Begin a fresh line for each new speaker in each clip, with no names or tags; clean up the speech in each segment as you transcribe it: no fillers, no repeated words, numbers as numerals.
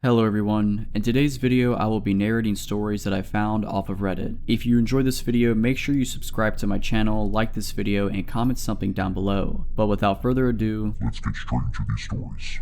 Hello everyone, in today's video I will be narrating stories that I found off of Reddit. If you enjoyed this video, make sure you subscribe to my channel, like this video, and comment something down below. But without further ado,
let's get straight into these stories.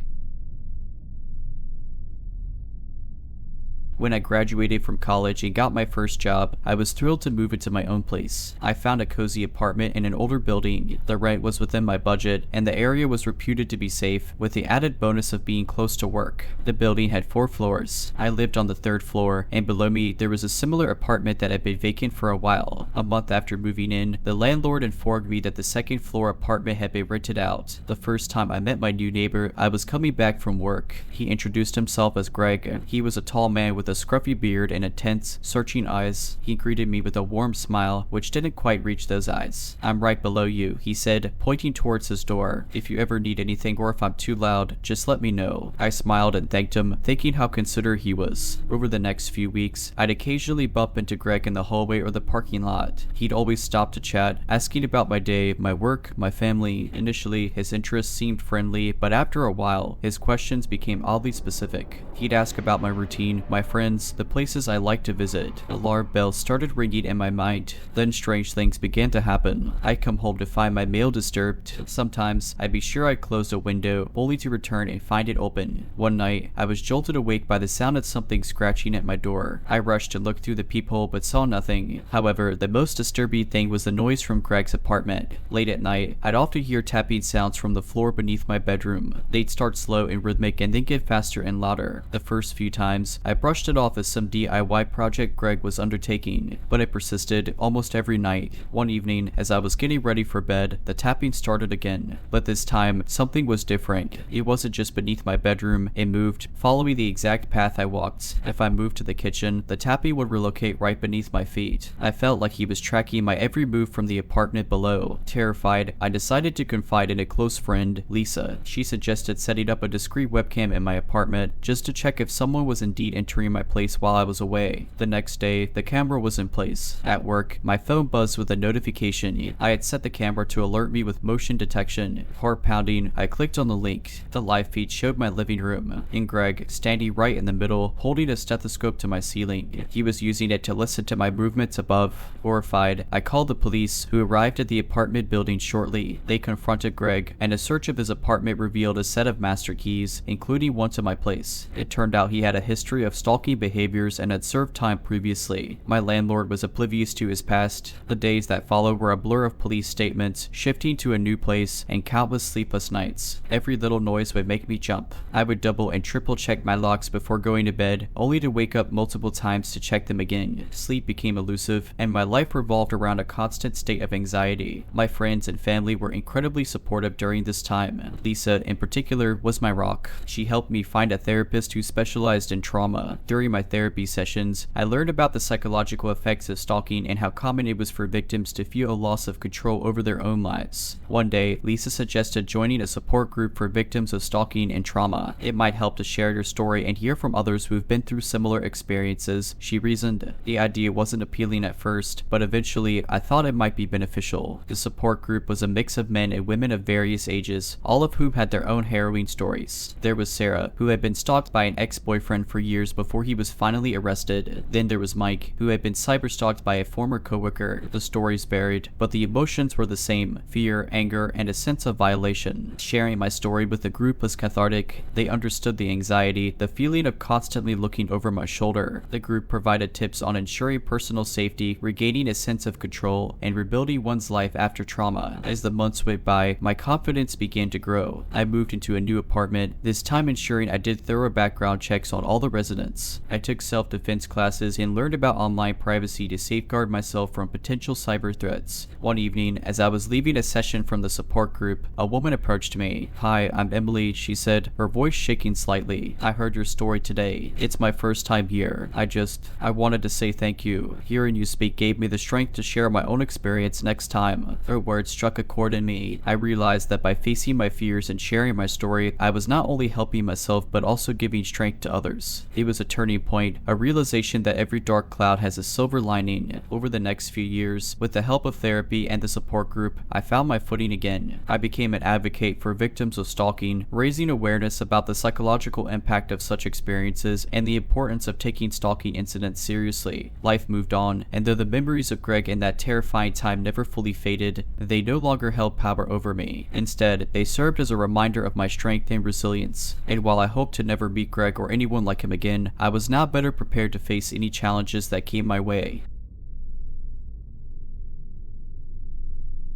When I graduated from college and got my first job, I was thrilled to move into my own place. I found a cozy apartment in an older building, the rent was within my budget, and the area was reputed to be safe, with the added bonus of being close to work. The building had 4 floors. I lived on the 3rd floor, and below me there was a similar apartment that had been vacant for a while. A month after moving in, the landlord informed me that the 2nd floor apartment had been rented out. The first time I met my new neighbor, I was coming back from work. He introduced himself as Greg. He was a tall man with a scruffy beard and intense, searching eyes. He greeted me with a warm smile, which didn't quite reach those eyes. "I'm right below you," he said, pointing towards his door. "If you ever need anything or if I'm too loud, just let me know." I smiled and thanked him, thinking how considerate he was. Over the next few weeks, I'd occasionally bump into Greg in the hallway or the parking lot. He'd always stop to chat, asking about my day, my work, my family. Initially, his interests seemed friendly, but after a while, his questions became oddly specific. He'd ask about my routine, my friends, the places I like to visit. Alarm bells started ringing in my mind. Then strange things began to happen. I'd come home to find my mail disturbed. Sometimes, I'd be sure I'd closed a window, only to return and find it open. One night, I was jolted awake by the sound of something scratching at my door. I rushed to look through the peephole but saw nothing. However, the most disturbing thing was the noise from Greg's apartment. Late at night, I'd often hear tapping sounds from the floor beneath my bedroom. They'd start slow and rhythmic and then get faster and louder. The first few times, I brushed it off as some DIY project Greg was undertaking, but it persisted almost every night. One evening, as I was getting ready for bed, the tapping started again, but this time, something was different. It wasn't just beneath my bedroom, it moved, following the exact path I walked. If I moved to the kitchen, the tapping would relocate right beneath my feet. I felt like he was tracking my every move from the apartment below. Terrified, I decided to confide in a close friend, Lisa. She suggested setting up a discreet webcam in my apartment, just to check if someone was indeed entering my place while I was away. The next day, the camera was in place. At work, my phone buzzed with a notification. I had set the camera to alert me with motion detection. Heart pounding, I clicked on the link. The live feed showed my living room, and Greg, standing right in the middle, holding a stethoscope to my ceiling. He was using it to listen to my movements above. Horrified, I called the police, who arrived at the apartment building shortly. They confronted Greg, and a search of his apartment revealed a set of master keys, including one to my place. It turned out he had a history of stalking behaviors and had served time previously. My landlord was oblivious to his past. The days that followed were a blur of police statements, shifting to a new place, and countless sleepless nights. Every little noise would make me jump. I would double and triple check my locks before going to bed, only to wake up multiple times to check them again. Sleep became elusive, and my life revolved around a constant state of anxiety. My friends and family were incredibly supportive during this time. Lisa, in particular, was my rock. She helped me find a therapist who specialized in trauma. During my therapy sessions, I learned about the psychological effects of stalking and how common it was for victims to feel a loss of control over their own lives. One day, Lisa suggested joining a support group for victims of stalking and trauma. It might help to share your story and hear from others who've been through similar experiences, she reasoned. The idea wasn't appealing at first, but eventually, I thought it might be beneficial. The support group was a mix of men and women of various ages, all of whom had their own harrowing stories. There was Sarah, who had been stalked by an ex-boyfriend for years before he was finally arrested. Then there was Mike, who had been cyberstalked by a former coworker. The stories varied, but the emotions were the same: fear, anger, and a sense of violation. Sharing my story with the group was cathartic. They understood the anxiety, the feeling of constantly looking over my shoulder. The group provided tips on ensuring personal safety, regaining a sense of control, and rebuilding one's life after trauma. As the months went by, my confidence began to grow. I moved into a new apartment, this time ensuring I did thorough background checks on all the residents. I took self-defense classes and learned about online privacy to safeguard myself from potential cyber threats. One evening, as I was leaving a session from the support group, a woman approached me. "Hi, I'm Emily," she said, her voice shaking slightly. "I heard your story today. It's my first time here. I wanted to say thank you. Hearing you speak gave me the strength to share my own experience next time." Her words struck a chord in me. I realized that by facing my fears and sharing my story, I was not only helping myself but also giving strength to others. It was a turning point, a realization that every dark cloud has a silver lining. Over the next few years, with the help of therapy and the support group, I found my footing again. I became an advocate for victims of stalking, raising awareness about the psychological impact of such experiences and the importance of taking stalking incidents seriously. Life moved on, and though the memories of Greg in that terrifying time never fully faded, they no longer held power over me. Instead, they served as a reminder of my strength and resilience. And while I hope to never meet Greg or anyone like him again, I was now better prepared to face any challenges that came my way.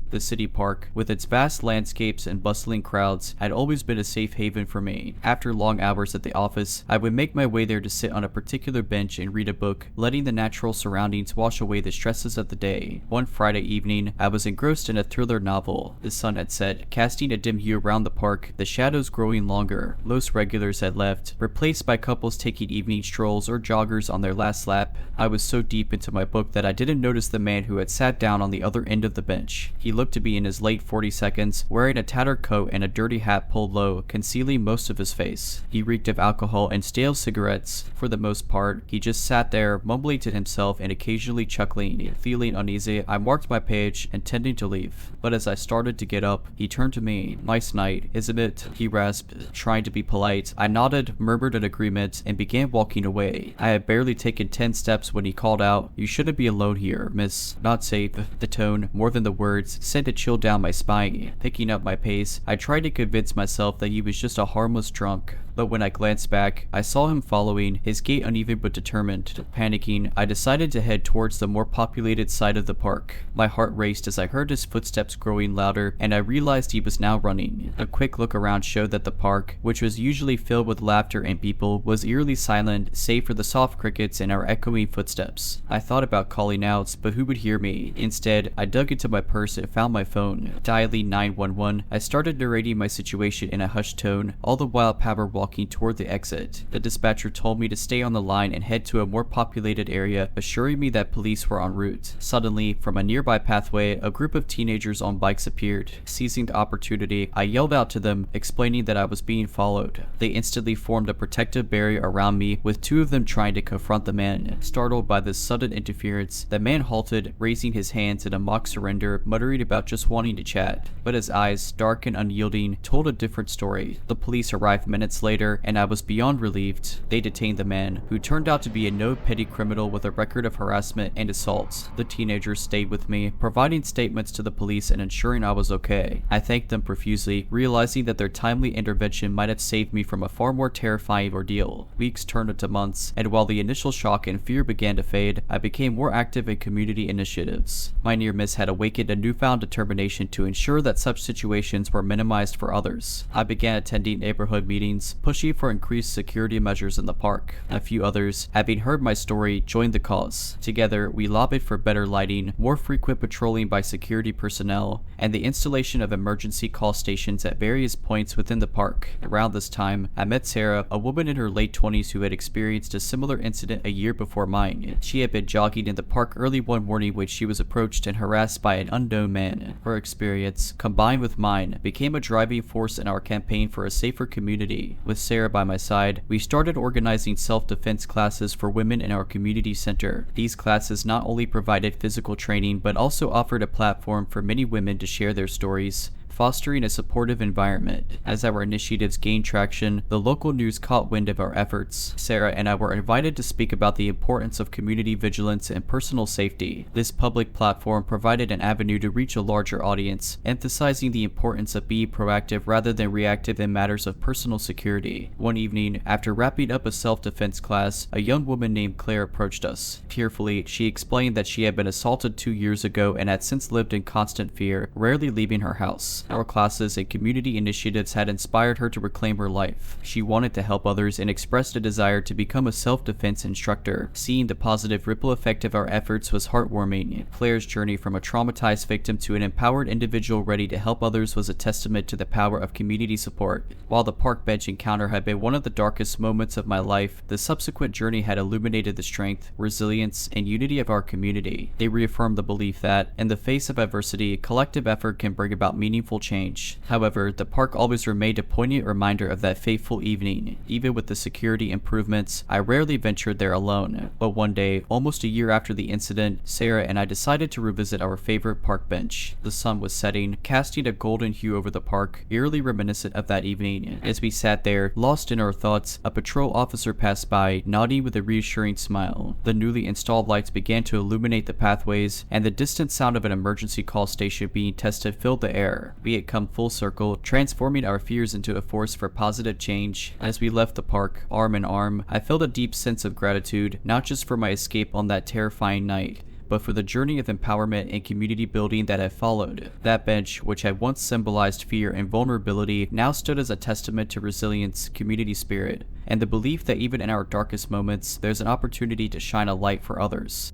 The city park, with its vast landscapes and bustling crowds, had always been a safe haven for me. After long hours at the office, I would make my way there to sit on a particular bench and read a book, letting the natural surroundings wash away the stresses of the day. One Friday evening, I was engrossed in a thriller novel. The sun had set, casting a dim hue around the park, the shadows growing longer. Most regulars had left, replaced by couples taking evening strolls or joggers on their last lap. I was so deep into my book that I didn't notice the man who had sat down on the other end of the bench. He looked to be in his late 40s, wearing a tattered coat and a dirty hat pulled low, concealing most of his face. He reeked of alcohol and stale cigarettes. For the most part, he just sat there, mumbling to himself and occasionally chuckling. Feeling uneasy, I marked my page, intending to leave. But as I started to get up, he turned to me. "Nice night, isn't it?" he rasped, trying to be polite. I nodded, murmured an agreement, and began walking away. I had barely taken 10 steps when he called out, "You shouldn't be alone here, miss. Not safe." The tone, more than the words, sent a chill down my spine. Picking up my pace, I tried to convince myself that he was just a harmless drunk. But when I glanced back, I saw him following, his gait uneven but determined. Panicking, I decided to head towards the more populated side of the park. My heart raced as I heard his footsteps growing louder, and I realized he was now running. A quick look around showed that the park, which was usually filled with laughter and people, was eerily silent, save for the soft crickets and our echoing footsteps. I thought about calling out, but who would hear me? Instead, I dug into my purse and found my phone. Dialing 911, I started narrating my situation in a hushed tone, all the while power walking toward the exit. The dispatcher told me to stay on the line and head to a more populated area, assuring me that police were en route. Suddenly, from a nearby pathway, a group of teenagers on bikes appeared. Seizing the opportunity, I yelled out to them, explaining that I was being followed. They instantly formed a protective barrier around me, with 2 of them trying to confront the man. Startled by this sudden interference, the man halted, raising his hands in a mock surrender, muttering about just wanting to chat. But his eyes, dark and unyielding, told a different story. The police arrived minutes later, and I was beyond relieved. They detained the man, who turned out to be a no petty criminal with a record of harassment and assaults. The teenagers stayed with me, providing statements to the police and ensuring I was okay. I thanked them profusely, realizing that their timely intervention might have saved me from a far more terrifying ordeal. Weeks turned into months, and while the initial shock and fear began to fade, I became more active in community initiatives. My near miss had awakened a newfound determination to ensure that such situations were minimized for others. I began attending neighborhood meetings, pushing for increased security measures in the park. A few others, having heard my story, joined the cause. Together, we lobbied for better lighting, more frequent patrolling by security personnel, and the installation of emergency call stations at various points within the park. Around this time, I met Sarah, a woman in her late 20s who had experienced a similar incident a year before mine. She had been jogging in the park early one morning when she was approached and harassed by an unknown man. Her experience, combined with mine, became a driving force in our campaign for a safer community. With Sarah by my side, we started organizing self-defense classes for women in our community center. These classes not only provided physical training, but also offered a platform for many women to share their stories, fostering a supportive environment. As our initiatives gained traction, the local news caught wind of our efforts. Sarah and I were invited to speak about the importance of community vigilance and personal safety. This public platform provided an avenue to reach a larger audience, emphasizing the importance of being proactive rather than reactive in matters of personal security. One evening, after wrapping up a self-defense class, a young woman named Claire approached us. Tearfully, she explained that she had been assaulted 2 years ago and had since lived in constant fear, rarely leaving her house. Our classes and community initiatives had inspired her to reclaim her life. She wanted to help others and expressed a desire to become a self-defense instructor. Seeing the positive ripple effect of our efforts was heartwarming. Claire's journey from a traumatized victim to an empowered individual ready to help others was a testament to the power of community support. While the park bench encounter had been one of the darkest moments of my life, the subsequent journey had illuminated the strength, resilience, and unity of our community. They reaffirmed the belief that, in the face of adversity, collective effort can bring about meaningful meaningful change. However, the park always remained a poignant reminder of that fateful evening. Even with the security improvements, I rarely ventured there alone. But one day, almost a year after the incident, Sarah and I decided to revisit our favorite park bench. The sun was setting, casting a golden hue over the park, eerily reminiscent of that evening. As we sat there, lost in our thoughts, a patrol officer passed by, nodding with a reassuring smile. The newly installed lights began to illuminate the pathways, and the distant sound of an emergency call station being tested filled the air. We had come full circle, transforming our fears into a force for positive change. As we left the park, arm in arm, I felt a deep sense of gratitude, not just for my escape on that terrifying night, but for the journey of empowerment and community building that had followed. That bench, which had once symbolized fear and vulnerability, now stood as a testament to resilience, community spirit, and the belief that even in our darkest moments, there's an opportunity to shine a light for others.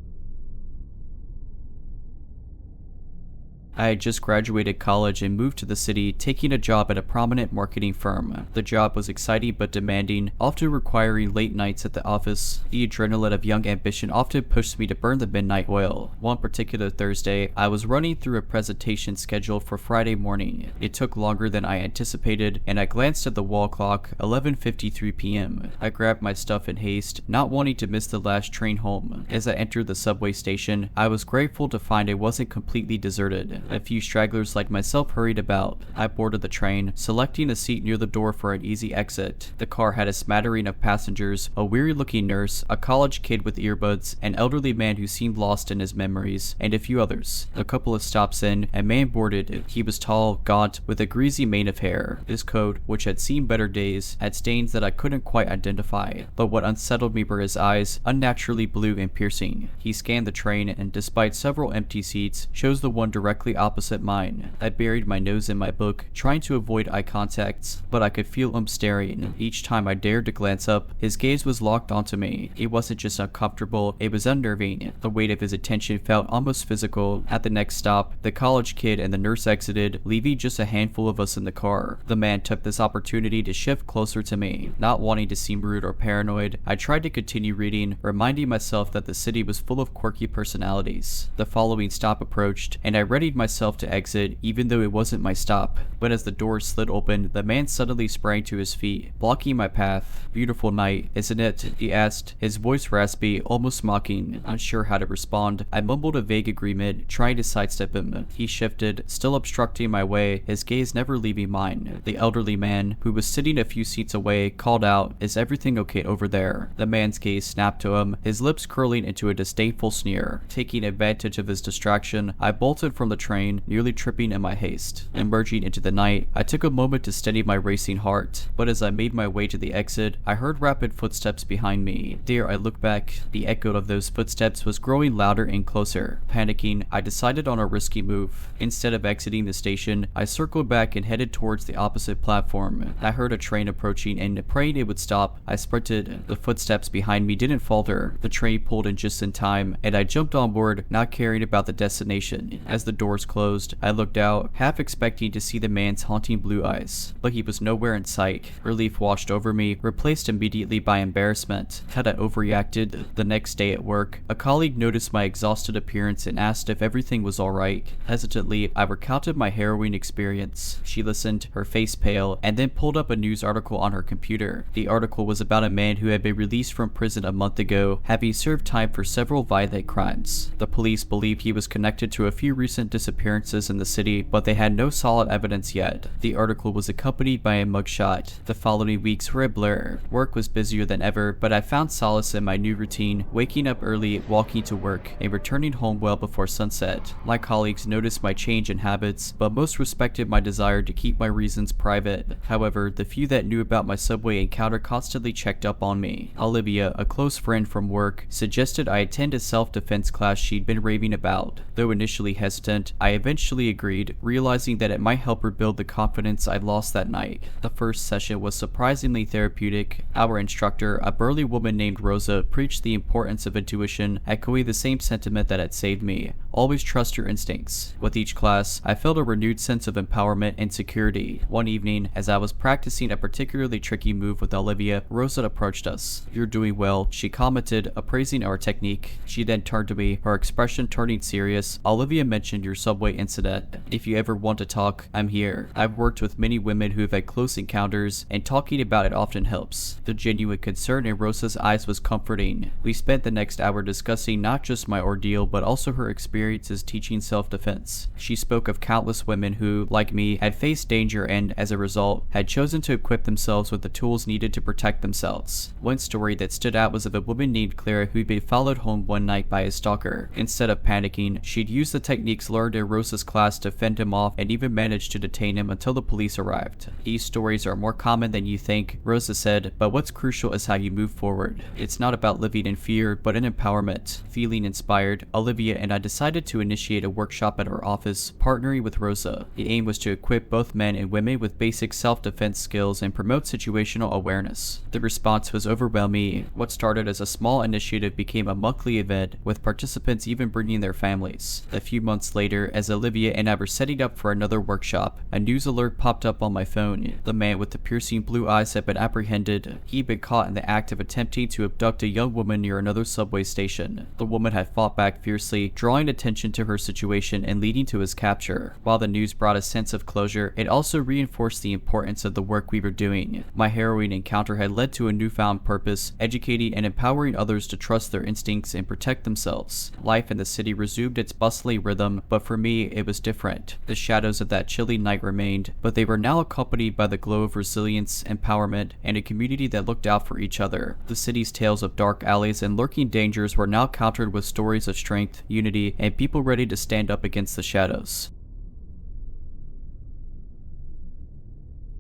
I had just graduated college and moved to the city, taking a job at a prominent marketing firm. The job was exciting but demanding, often requiring late nights at the office. The adrenaline of young ambition often pushed me to burn the midnight oil. One particular Thursday, I was running through a presentation scheduled for Friday morning. It took longer than I anticipated, and I glanced at the wall clock, 11:53 p.m. I grabbed my stuff in haste, not wanting to miss the last train home. As I entered the subway station, I was grateful to find it wasn't completely deserted. A few stragglers like myself hurried about. I boarded the train, selecting a seat near the door for an easy exit. The car had a smattering of passengers, a weary-looking nurse, a college kid with earbuds, an elderly man who seemed lost in his memories, and a few others. A couple of stops in, a man boarded. He was tall, gaunt, with a greasy mane of hair. His coat, which had seen better days, had stains that I couldn't quite identify, but what unsettled me were his eyes, unnaturally blue and piercing. He scanned the train, and despite several empty seats, chose the one directly opposite mine. I buried my nose in my book, trying to avoid eye contacts, but I could feel him staring. Each time I dared to glance up, his gaze was locked onto me. It wasn't just uncomfortable, it was unnerving. The weight of his attention felt almost physical. At the next stop, the college kid and the nurse exited, leaving just a handful of us in the car. The man took this opportunity to shift closer to me. Not wanting to seem rude or paranoid, I tried to continue reading, reminding myself that the city was full of quirky personalities. The following stop approached, and I readied myself to exit, even though it wasn't my stop. But as the doors slid open, the man suddenly sprang to his feet, blocking my path. "Beautiful night, isn't it?" he asked, his voice raspy, almost mocking. Unsure how to respond, I mumbled a vague agreement, trying to sidestep him. He shifted, still obstructing my way, his gaze never leaving mine. The elderly man, who was sitting a few seats away, called out, "Is everything okay over there?" The man's gaze snapped to him, his lips curling into a disdainful sneer. Taking advantage of his distraction, I bolted from the train, nearly tripping in my haste. Emerging into the night, I took a moment to steady my racing heart, but as I made my way to the exit, I heard rapid footsteps behind me. Dare I look back, the echo of those footsteps was growing louder and closer. Panicking, I decided on a risky move. Instead of exiting the station, I circled back and headed towards the opposite platform. I heard a train approaching, and praying it would stop, I sprinted. The footsteps behind me didn't falter. The train pulled in just in time, and I jumped on board, not caring about the destination. As the doors closed, I looked out, half expecting to see the man's haunting blue eyes, but he was nowhere in sight. Relief washed over me, replaced immediately by embarrassment. Had I overreacted? The next day at work, a colleague noticed my exhausted appearance and asked if everything was alright. Hesitantly, I recounted my harrowing experience. She listened, her face pale, and then pulled up a news article on her computer. The article was about a man who had been released from prison a month ago, having served time for several violent crimes. The police believed he was connected to a few recent disappearances in the city, but they had no solid evidence yet. The article was accompanied by a mugshot. The following weeks were a blur. Work was busier than ever, but I found solace in my new routine, waking up early, walking to work, and returning home well before sunset. My colleagues noticed my change in habits, but most respected my desire to keep my reasons private. However, the few that knew about my subway encounter constantly checked up on me. Olivia, a close friend from work, suggested I attend a self-defense class she'd been raving about. Though initially hesitant, I eventually agreed, realizing that it might help rebuild the confidence I'd lost that night. The first session was surprisingly therapeutic. Our instructor, a burly woman named Rosa, preached the importance of intuition, echoing the same sentiment that had saved me. always trust your instincts. With each class, I felt a renewed sense of empowerment and security. One evening, as I was practicing a particularly tricky move with Olivia, Rosa approached us. "You're doing well," she commented, appraising our technique. She then turned to me, her expression turning serious. "Olivia mentioned your subway incident. If you ever want to talk, I'm here. I've worked with many women who have had close encounters, and talking about it often helps." The genuine concern in Rosa's eyes was comforting. We spent the next hour discussing not just my ordeal, but also her experiences teaching self-defense. She spoke of countless women who, like me, had faced danger and, as a result, had chosen to equip themselves with the tools needed to protect themselves. One story that stood out was of a woman named Clara who'd been followed home one night by a stalker. Instead of panicking, she'd used the techniques learned in Rosa's class to fend him off and even managed to detain him until the police arrived. "These stories are more common than you think," Rosa said, "but what's crucial is how you move forward. It's not about living in fear, but in empowerment." Feeling inspired, Olivia and I decided to initiate a workshop at our office, partnering with Rosa. The aim was to equip both men and women with basic self-defense skills and promote situational awareness. The response was overwhelming. What started as a small initiative became a monthly event, with participants even bringing their families. A few months later, as Olivia and I were setting up for another workshop, a news alert popped up on my phone. The man with the piercing blue eyes had been apprehended. He'd been caught in the act of attempting to abduct a young woman near another subway station. The woman had fought back fiercely, drawing attention to her situation and leading to his capture. While the news brought a sense of closure, it also reinforced the importance of the work we were doing. My harrowing encounter had led to a newfound purpose, educating and empowering others to trust their instincts and protect themselves. Life in the city resumed its bustling rhythm, but for me, it was different. The shadows of that chilly night remained, but they were now accompanied by the glow of resilience, empowerment, and a community that looked out for each other. The city's tales of dark alleys and lurking dangers were now countered with stories of strength, unity, and people ready to stand up against the shadows.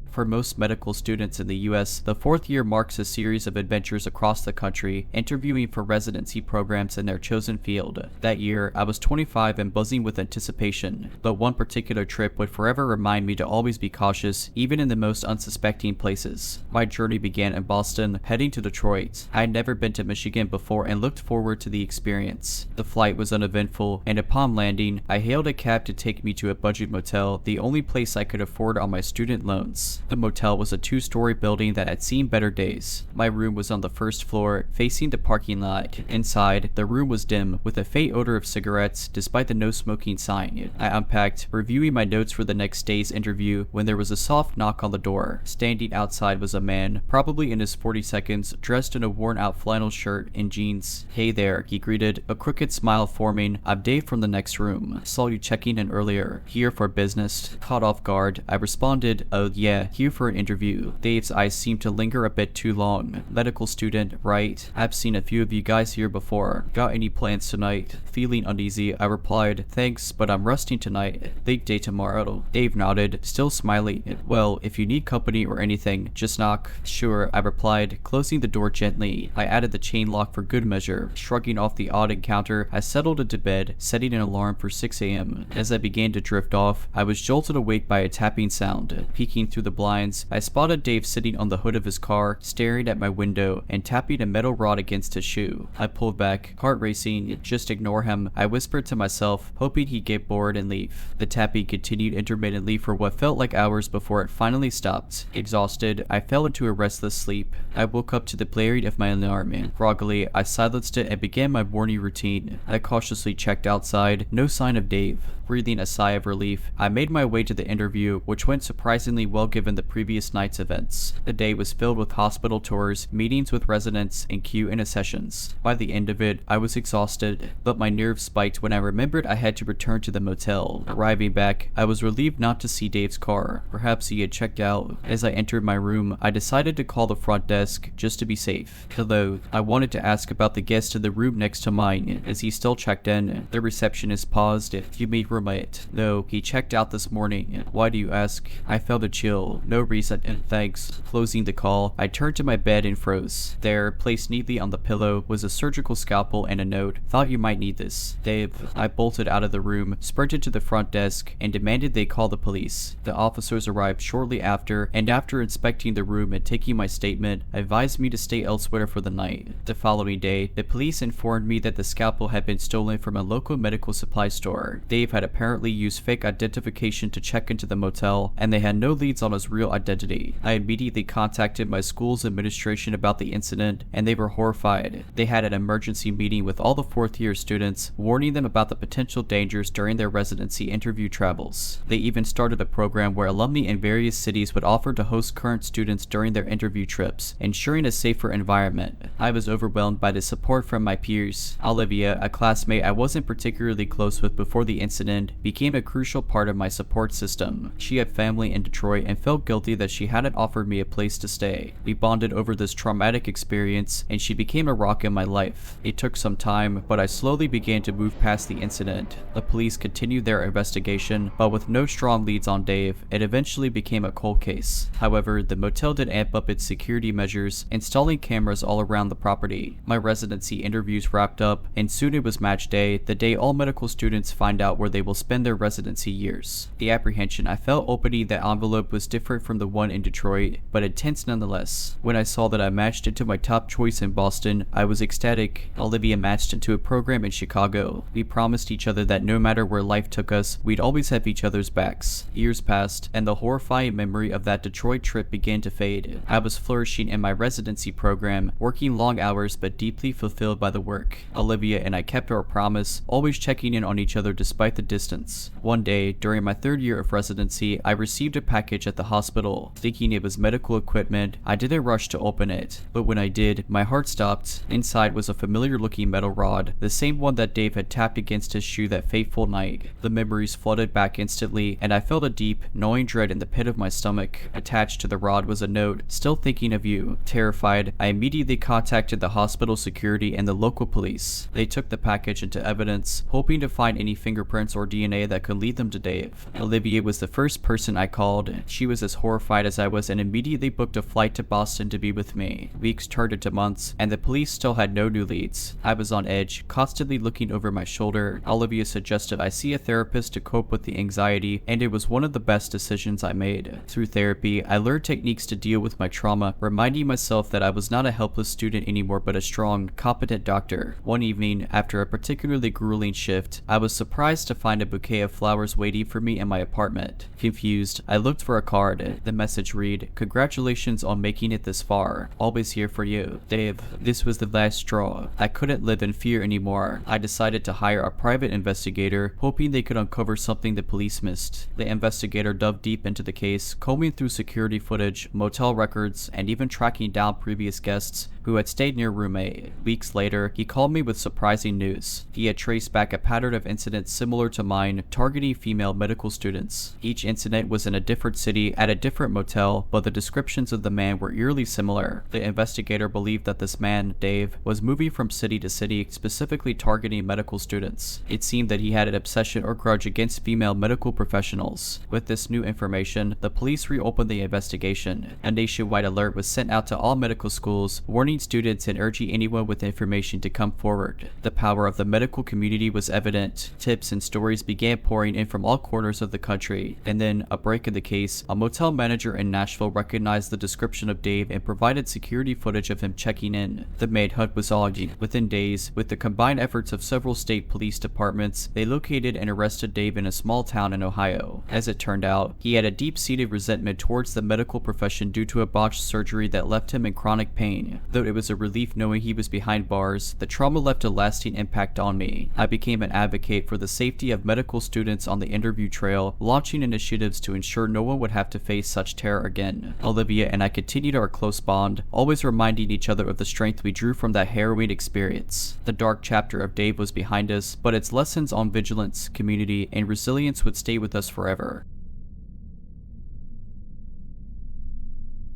For most medical students in the US, the fourth year marks a series of adventures across the country, interviewing for residency programs in their chosen field. That year, I was 25 and buzzing with anticipation, but one particular trip would forever remind me to always be cautious, even in the most unsuspecting places. My journey began in Boston, heading to Detroit. I had never been to Michigan before and looked forward to the experience. The flight was uneventful, and upon landing, I hailed a cab to take me to a budget motel, the only place I could afford on my student loans. The motel was a 2-story building that had seen better days. My room was on the first floor, facing the parking lot. Inside, the room was dim, with a faint odor of cigarettes, despite the no smoking sign. I unpacked, reviewing my notes for the next day's interview, when there was a soft knock on the door. Standing outside was a man, probably in his 42nd, dressed in a worn-out flannel shirt and jeans. "Hey there," he greeted, a crooked smile forming. "I'm Dave from the next room. Saw you checking in earlier. Here for business." Caught off guard, I responded, "Oh yeah, here for an interview." Dave's eyes seemed to linger a bit too long. "Medical student, right? I've seen a few of you guys here before. Got any plans tonight?" Feeling uneasy, I replied, "Thanks, but I'm resting tonight. Big day tomorrow." Dave nodded, still smiling. "Well, if you need company or anything, just knock." "Sure," I replied, closing the door gently. I added the chain lock for good measure. Shrugging off the odd encounter, I settled into bed, setting an alarm for 6 a.m. As I began to drift off, I was jolted awake by a tapping sound. Peeking through the blinds, I spotted Dave sitting on the hood of his car, staring at my window and tapping a metal rod against his shoe. I pulled back, heart racing. "Just ignore him," I whispered to myself, hoping he'd get bored and leave. The tapping continued intermittently for what felt like hours before it finally stopped. Exhausted, I fell into a restless sleep. I woke up to the blaring of my alarm. Groggily, I silenced it and began my morning routine. I cautiously checked outside, no sign of Dave. Breathing a sigh of relief, I made my way to the interview, which went surprisingly well given the previous night's events. The day was filled with hospital tours, meetings with residents, and Q&A sessions. By the end of it, I was exhausted, but my nerves spiked when I remembered I had to return to the motel. Arriving back, I was relieved not to see Dave's car. Perhaps he had checked out. As I entered my room, I decided to call the front desk, just to be safe. "Hello, I wanted to ask about the guest in the room next to mine. Is he still checked in?" The receptionist paused. "You may roommate." "No, he checked out this morning." "Why do you ask?" I felt a chill. No reason and thanks. Closing the call, I turned to my bed and froze. There, placed neatly on the pillow, was a surgical scalpel and a note. Thought you might need this. Dave. I bolted out of the room, sprinted to the front desk, and demanded they call the police. The officers arrived shortly after, and after inspecting the room and taking my statement, advised me to stay elsewhere for the night. The following day, the police informed me that the scalpel had been stolen from a local medical supply store. Dave had apparently used fake identification to check into the motel, and they had no leads on his real identity. I immediately contacted my school's administration about the incident, and they were horrified. They had an emergency meeting with all the fourth-year students, warning them about the potential dangers during their residency interview travels. They even started a program where alumni in various cities would offer to host current students during their interview trips, ensuring a safer environment. I was overwhelmed by the support from my peers. Olivia, a classmate I wasn't particularly close with before the incident, became a crucial part of my support system. She had family in Detroit and felt guilty that she hadn't offered me a place to stay. We bonded over this traumatic experience, and she became a rock in my life. It took some time, but I slowly began to move past the incident. The police continued their investigation, but with no strong leads on Dave, it eventually became a cold case. However, the motel did amp up its security measures, installing cameras all around the property. My residency interviews wrapped up, and soon it was match day, the day all medical students find out where they will spend their residency years. The apprehension I felt opening that envelope was different from the one in Detroit, but intense nonetheless. When I saw that I matched into my top choice in Boston, I was ecstatic. Olivia matched into a program in Chicago. We promised each other that no matter where life took us, we'd always have each other's backs. Years passed, and the horrifying memory of that Detroit trip began to fade. I was flourishing in my residency program, working long hours but deeply fulfilled by the work. Olivia and I kept our promise, always checking in on each other despite the distance. One day, during my third year of residency, I received a package at the hospital. Thinking it was medical equipment, I didn't rush to open it, but when I did, my heart stopped. Inside was a familiar-looking metal rod, the same one that Dave had tapped against his shoe that fateful night. The memories flooded back instantly, and I felt a deep, gnawing dread in the pit of my stomach. Attached to the rod was a note, "Still thinking of you." Terrified, I immediately contacted the hospital security and the local police. They took the package into evidence, hoping to find any fingerprints or DNA that could lead them to Dave. Olivia was the first person I called. She was as horrified as I was and immediately booked a flight to Boston to be with me. Weeks turned into months, and the police still had no new leads. I was on edge, constantly looking over my shoulder. Olivia suggested I see a therapist to cope with the anxiety, and it was one of the best decisions I made. Through therapy, I learned techniques to deal with my trauma, reminding myself that I was not a helpless student anymore but a strong, competent doctor. One evening, after a particularly grueling shift, I was surprised to find a bouquet of flowers waiting for me in my apartment. Confused, I looked for a card. The message read, "Congratulations on making it this far. Always here for you, Dave." This was the last straw. I couldn't live in fear anymore. I decided to hire a private investigator, hoping they could uncover something the police missed. The investigator dove deep into the case, combing through security footage, motel records, and even tracking down previous guests who had stayed near room A. Weeks later, he called me with surprising news. He had traced back a pattern of incidents similar to mine, targeting female medical students. Each incident was in a different city at a different motel, but the descriptions of the man were eerily similar. The investigator believed that this man, Dave, was moving from city to city, specifically targeting medical students. It seemed that he had an obsession or grudge against female medical professionals. With this new information, the police reopened the investigation. A nationwide alert was sent out to all medical schools, warning students and urging anyone with information to come forward. The power of the medical community was evident. Tips and stories began pouring in from all corners of the country. And then, a break in the case, a motel manager in Nashville recognized the description of Dave and provided security footage of him checking in. The manhunt was on. Within days, with the combined efforts of several state police departments, they located and arrested Dave in a small town in Ohio. As it turned out, he had a deep-seated resentment towards the medical profession due to a botched surgery that left him in chronic pain. Though it was a relief knowing he was behind bars, the trauma left a lasting impact on me. I became an advocate for the safety of medical students on the interview trail, launching initiatives to ensure no one would have to face such terror again. Olivia and I continued our close bond, always reminding each other of the strength we drew from that harrowing experience. The dark chapter of Dave was behind us, but its lessons on vigilance, community, and resilience would stay with us forever.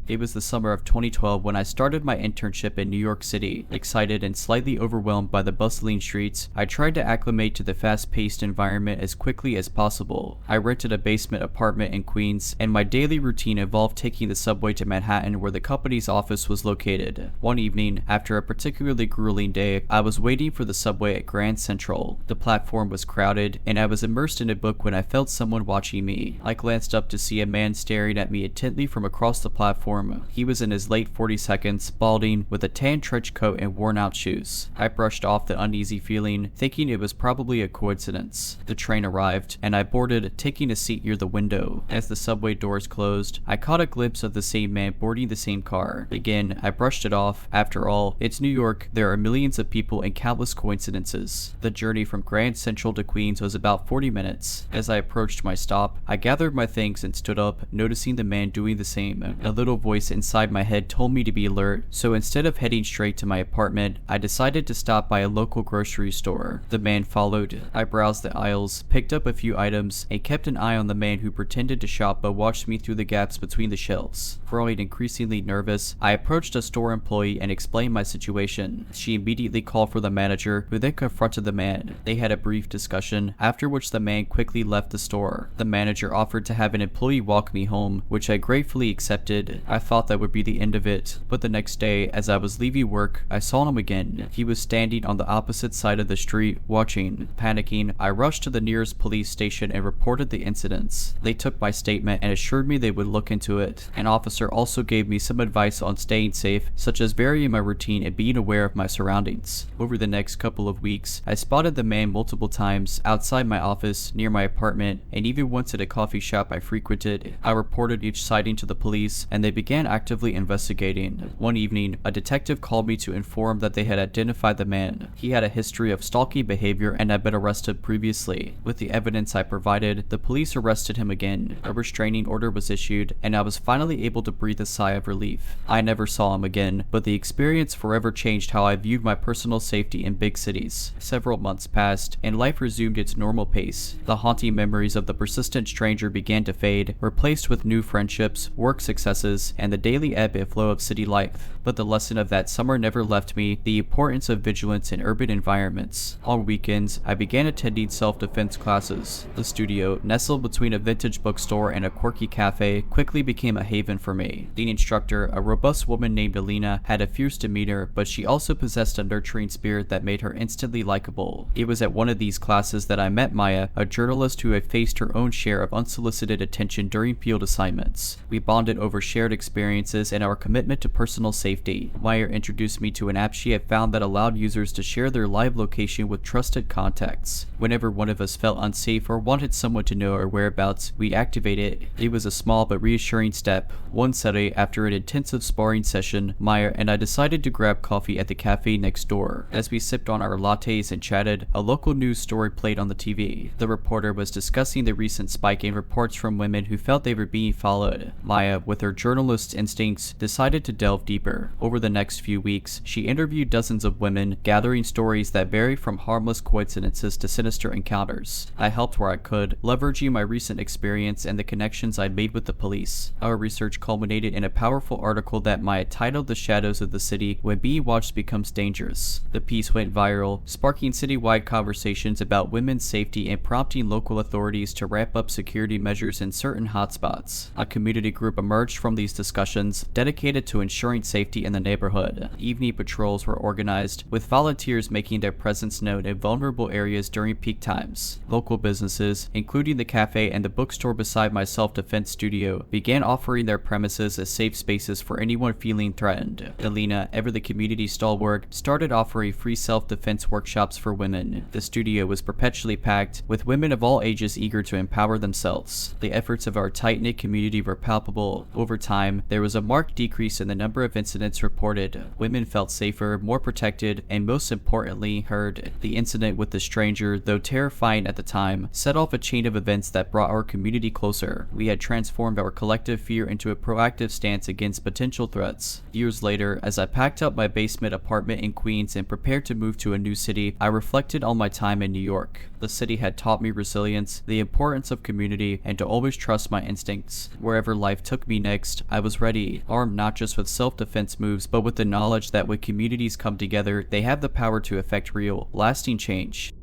It was the summer of 2012 when I started my internship in New York City. Excited and slightly overwhelmed by the bustling streets, I tried to acclimate to the fast-paced environment as quickly as possible. I rented a basement apartment in Queens, and my daily routine involved taking the subway to Manhattan where the company's office was located. One evening, after a particularly grueling day, I was waiting for the subway at Grand Central. The platform was crowded, and I was immersed in a book when I felt someone watching me. I glanced up to see a man staring at me intently from across the platform. He was in his late 40s, balding, with a tan trench coat and worn-out shoes. I brushed off the uneasy feeling, thinking it was probably a coincidence. The train arrived, and I boarded, taking a seat near the window. As the subway doors closed, I caught a glimpse of the same man boarding the same car. Again, I brushed it off. After all, it's New York, there are millions of people and countless coincidences. The journey from Grand Central to Queens was about 40 minutes. As I approached my stop, I gathered my things and stood up, noticing the man doing the same. A little voice inside my head told me to be alert, so instead of heading straight to my apartment, I decided to stop by a local grocery store. The man followed. I browsed the aisles, picked up a few items, and kept an eye on the man who pretended to shop but watched me through the gaps between the shelves. Growing increasingly nervous, I approached a store employee and explained my situation. She immediately called for the manager, who then confronted the man. They had a brief discussion, after which the man quickly left the store. The manager offered to have an employee walk me home, which I gratefully accepted. I thought that would be the end of it, but the next day, as I was leaving work, I saw him again. He was standing on the opposite side of the street, watching. Panicking, I rushed to the nearest police station and reported the incidents. They took my statement and assured me they would look into it. An officer also gave me some advice on staying safe, such as varying my routine and being aware of my surroundings. Over the next couple of weeks, I spotted the man multiple times, outside my office, near my apartment, and even once at a coffee shop I frequented. I reported each sighting to the police, and they began actively investigating. One evening, a detective called me to inform that they had identified the man. He had a history of stalking behavior and had been arrested previously. With the evidence I provided, the police arrested him again. A restraining order was issued, and I was finally able to breathe a sigh of relief. I never saw him again, but the experience forever changed how I viewed my personal safety in big cities. Several months passed, and life resumed its normal pace. The haunting memories of the persistent stranger began to fade, replaced with new friendships, work successes, and the daily ebb and flow of city life. But the lesson of that summer never left me: the importance of vigilance in urban environments. On weekends, I began attending self-defense classes. The studio, nestled between a vintage bookstore and a quirky cafe, quickly became a haven for me. The instructor, a robust woman named Alina, had a fierce demeanor, but she also possessed a nurturing spirit that made her instantly likable. It was at one of these classes that I met Maya, a journalist who had faced her own share of unsolicited attention during field assignments. We bonded over shared experiences and our commitment to personal safety. Maya introduced me to an app she had found that allowed users to share their live location with trusted contacts. Whenever one of us felt unsafe or wanted someone to know our whereabouts, we'd activate it. It was a small but reassuring step. One Saturday, after an intensive sparring session, Maya and I decided to grab coffee at the cafe next door. As we sipped on our lattes and chatted, a local news story played on the TV. The reporter was discussing the recent spike in reports from women who felt they were being followed. Maya, with her journalist's instincts, decided to delve deeper. Over the next few weeks, she interviewed dozens of women, gathering stories that vary from harmless coincidences to sinister encounters. I helped where I could, leveraging my recent experience and the connections I'd made with the police. Our research culminated in a powerful article that Maya titled "The Shadows of the City: When Being Watched Becomes Dangerous." The piece went viral, sparking citywide conversations about women's safety and prompting local authorities to ramp up security measures in certain hotspots. A community group emerged from these discussions, dedicated to ensuring safety in the neighborhood. Evening patrols were organized, with volunteers making their presence known in vulnerable areas during peak times. Local businesses, including the cafe and the bookstore beside my self-defense studio, began offering their premises as safe spaces for anyone feeling threatened. Alina, ever the community stalwart, started offering free self-defense workshops for women. The studio was perpetually packed, with women of all ages eager to empower themselves. The efforts of our tight-knit community were palpable. Over time, there was a marked decrease in the number of incidents reported. Women felt safer, more protected, and most importantly, heard. The incident with the stranger, though terrifying at the time, set off a chain of events that brought our community closer. We had transformed our collective fear into a proactive stance against potential threats. Years later, as I packed up my basement apartment in Queens and prepared to move to a new city, I reflected on my time in New York. The city had taught me resilience, the importance of community, and to always trust my instincts. Wherever life took me next, I was ready, armed not just with self-defense moves, but with the knowledge that when communities come together, they have the power to effect real, lasting change.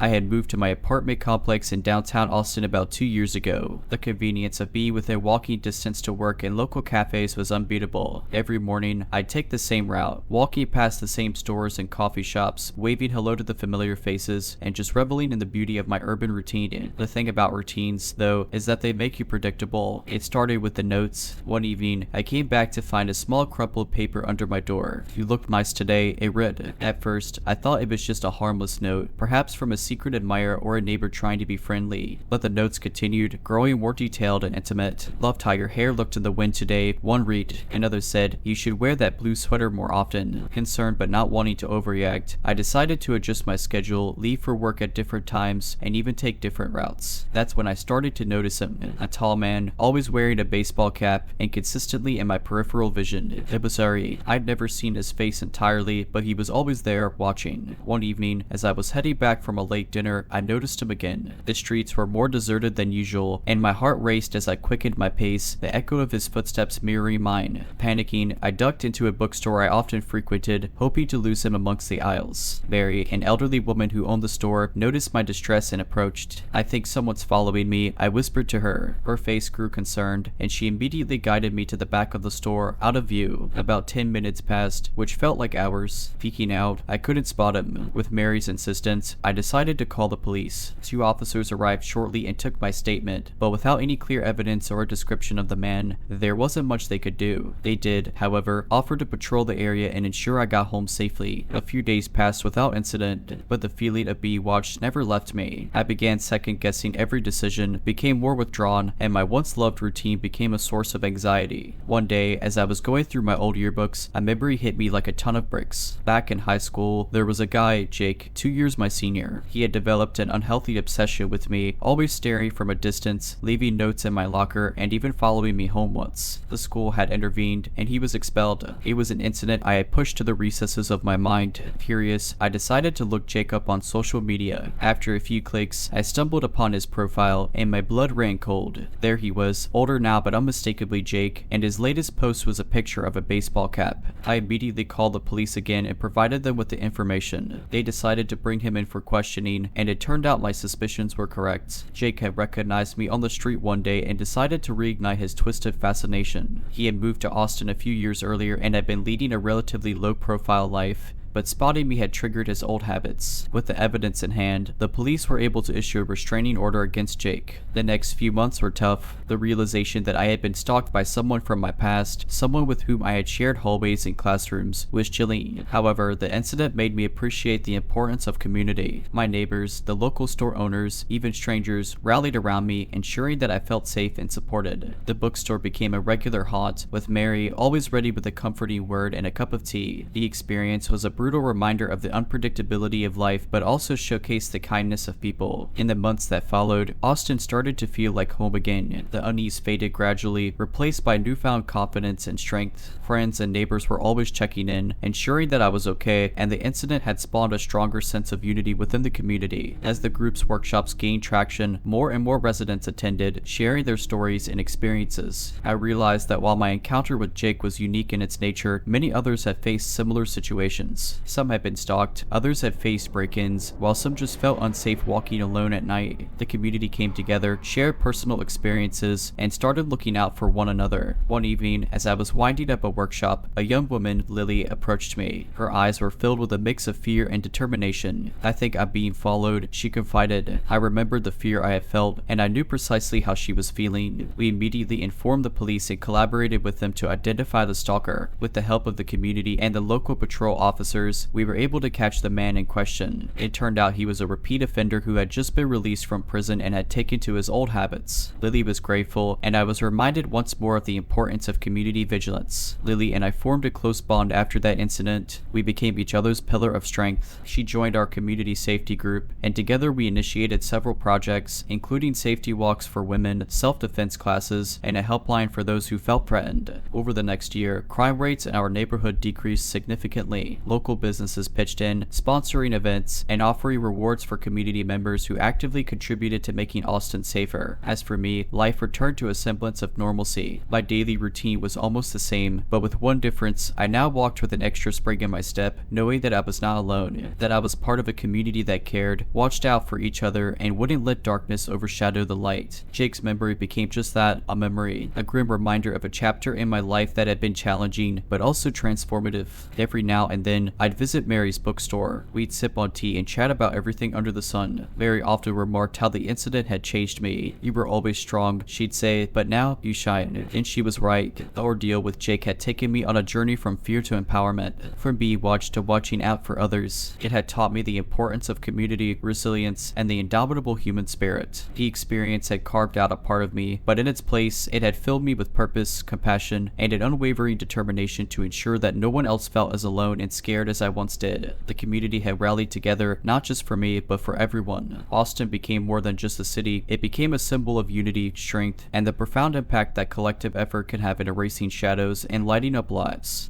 I had moved to my apartment complex in downtown Austin about 2 years ago. The convenience of being within walking distance to work and local cafes was unbeatable. Every morning, I'd take the same route, walking past the same stores and coffee shops, waving hello to the familiar faces, and just reveling in the beauty of my urban routine. The thing about routines, though, is that they make you predictable. It started with the notes. One evening, I came back to find a small crumpled paper under my door. "You look nice today," it read. At first, I thought it was just a harmless note, perhaps from a secret admirer or a neighbor trying to be friendly. But the notes continued, growing more detailed and intimate. "Loved how your hair looked in the wind today," one read. Another said, "You should wear that blue sweater more often." Concerned but not wanting to overreact, I decided to adjust my schedule, leave for work at different times, and even take different routes. That's when I started to notice him. A tall man, always wearing a baseball cap, and consistently in my peripheral vision. It was Ari. I'd never seen his face entirely, but he was always there, watching. One evening, as I was heading back from a late dinner, I noticed him again. The streets were more deserted than usual, and my heart raced as I quickened my pace, the echo of his footsteps mirroring mine. Panicking, I ducked into a bookstore I often frequented, hoping to lose him amongst the aisles. Mary, an elderly woman who owned the store, noticed my distress and approached. "I think someone's following me," I whispered to her. Her face grew concerned, and she immediately guided me to the back of the store, out of view. About 10 minutes passed, which felt like hours. Peeking out, I couldn't spot him. With Mary's insistence, I decided to call the police. 2 officers arrived shortly and took my statement, but without any clear evidence or a description of the man, there wasn't much they could do. They did, however, offer to patrol the area and ensure I got home safely. A few days passed without incident, but the feeling of being watched never left me. I began second-guessing every decision, became more withdrawn, and my once-loved routine became a source of anxiety. One day, as I was going through my old yearbooks, a memory hit me like a ton of bricks. Back in high school, there was a guy, Jake, 2 years my senior. He had developed an unhealthy obsession with me, always staring from a distance, leaving notes in my locker, and even following me home once. The school had intervened, and he was expelled. It was an incident I had pushed to the recesses of my mind. Curious, I decided to look Jake up on social media. After a few clicks, I stumbled upon his profile, and my blood ran cold. There he was, older now but unmistakably Jake, and his latest post was a picture of a baseball cap. I immediately called the police again and provided them with the information. They decided to bring him in for questioning, and it turned out my suspicions were correct. Jake had recognized me on the street one day and decided to reignite his twisted fascination. He had moved to Austin a few years earlier and had been leading a relatively low-profile life, but spotting me had triggered his old habits. With the evidence in hand, the police were able to issue a restraining order against Jake. The next few months were tough. The realization that I had been stalked by someone from my past, someone with whom I had shared hallways and classrooms, was chilling. However, the incident made me appreciate the importance of community. My neighbors, the local store owners, even strangers, rallied around me, ensuring that I felt safe and supported. The bookstore became a regular haunt, with Mary always ready with a comforting word and a cup of tea. The experience was a brutal reminder of the unpredictability of life, but also showcased the kindness of people. In the months that followed, Austin started to feel like home again. The unease faded gradually, replaced by newfound confidence and strength. Friends and neighbors were always checking in, ensuring that I was okay, and the incident had spawned a stronger sense of unity within the community. As the group's workshops gained traction, more and more residents attended, sharing their stories and experiences. I realized that while my encounter with Jake was unique in its nature, many others had faced similar situations. Some had been stalked, others had faced break-ins, while some just felt unsafe walking alone at night. The community came together, shared personal experiences, and started looking out for one another. One evening, as I was winding up a workshop, a young woman, Lily, approached me. Her eyes were filled with a mix of fear and determination. "I think I'm being followed," she confided. I remembered the fear I had felt, and I knew precisely how she was feeling. We immediately informed the police and collaborated with them to identify the stalker. With the help of the community and the local patrol officers, we were able to catch the man in question. It turned out he was a repeat offender who had just been released from prison and had taken to his old habits. Lily was grateful, and I was reminded once more of the importance of community vigilance. Lily and I formed a close bond after that incident. We became each other's pillar of strength. She joined our community safety group, and together we initiated several projects, including safety walks for women, self-defense classes, and a helpline for those who felt threatened. Over the next year, crime rates in our neighborhood decreased significantly. Local local businesses pitched in, sponsoring events, and offering rewards for community members who actively contributed to making Austin safer. As for me, life returned to a semblance of normalcy. My daily routine was almost the same, but with one difference: I now walked with an extra spring in my step, knowing that I was not alone, that I was part of a community that cared, watched out for each other, and wouldn't let darkness overshadow the light. Jake's memory became just that, a memory, a grim reminder of a chapter in my life that had been challenging, but also transformative. Every now and then, I'd visit Mary's bookstore. We'd sip on tea and chat about everything under the sun. Mary often remarked how the incident had changed me. "You were always strong," she'd say, "but now you shine." And she was right. The ordeal with Jake had taken me on a journey from fear to empowerment, from being watched to watching out for others. It had taught me the importance of community, resilience, and the indomitable human spirit. The experience had carved out a part of me, but in its place, it had filled me with purpose, compassion, and an unwavering determination to ensure that no one else felt as alone and scared as I once did. The community had rallied together, not just for me, but for everyone. Austin became more than just a city. It became a symbol of unity, strength, and the profound impact that collective effort can have in erasing shadows and lighting up lives.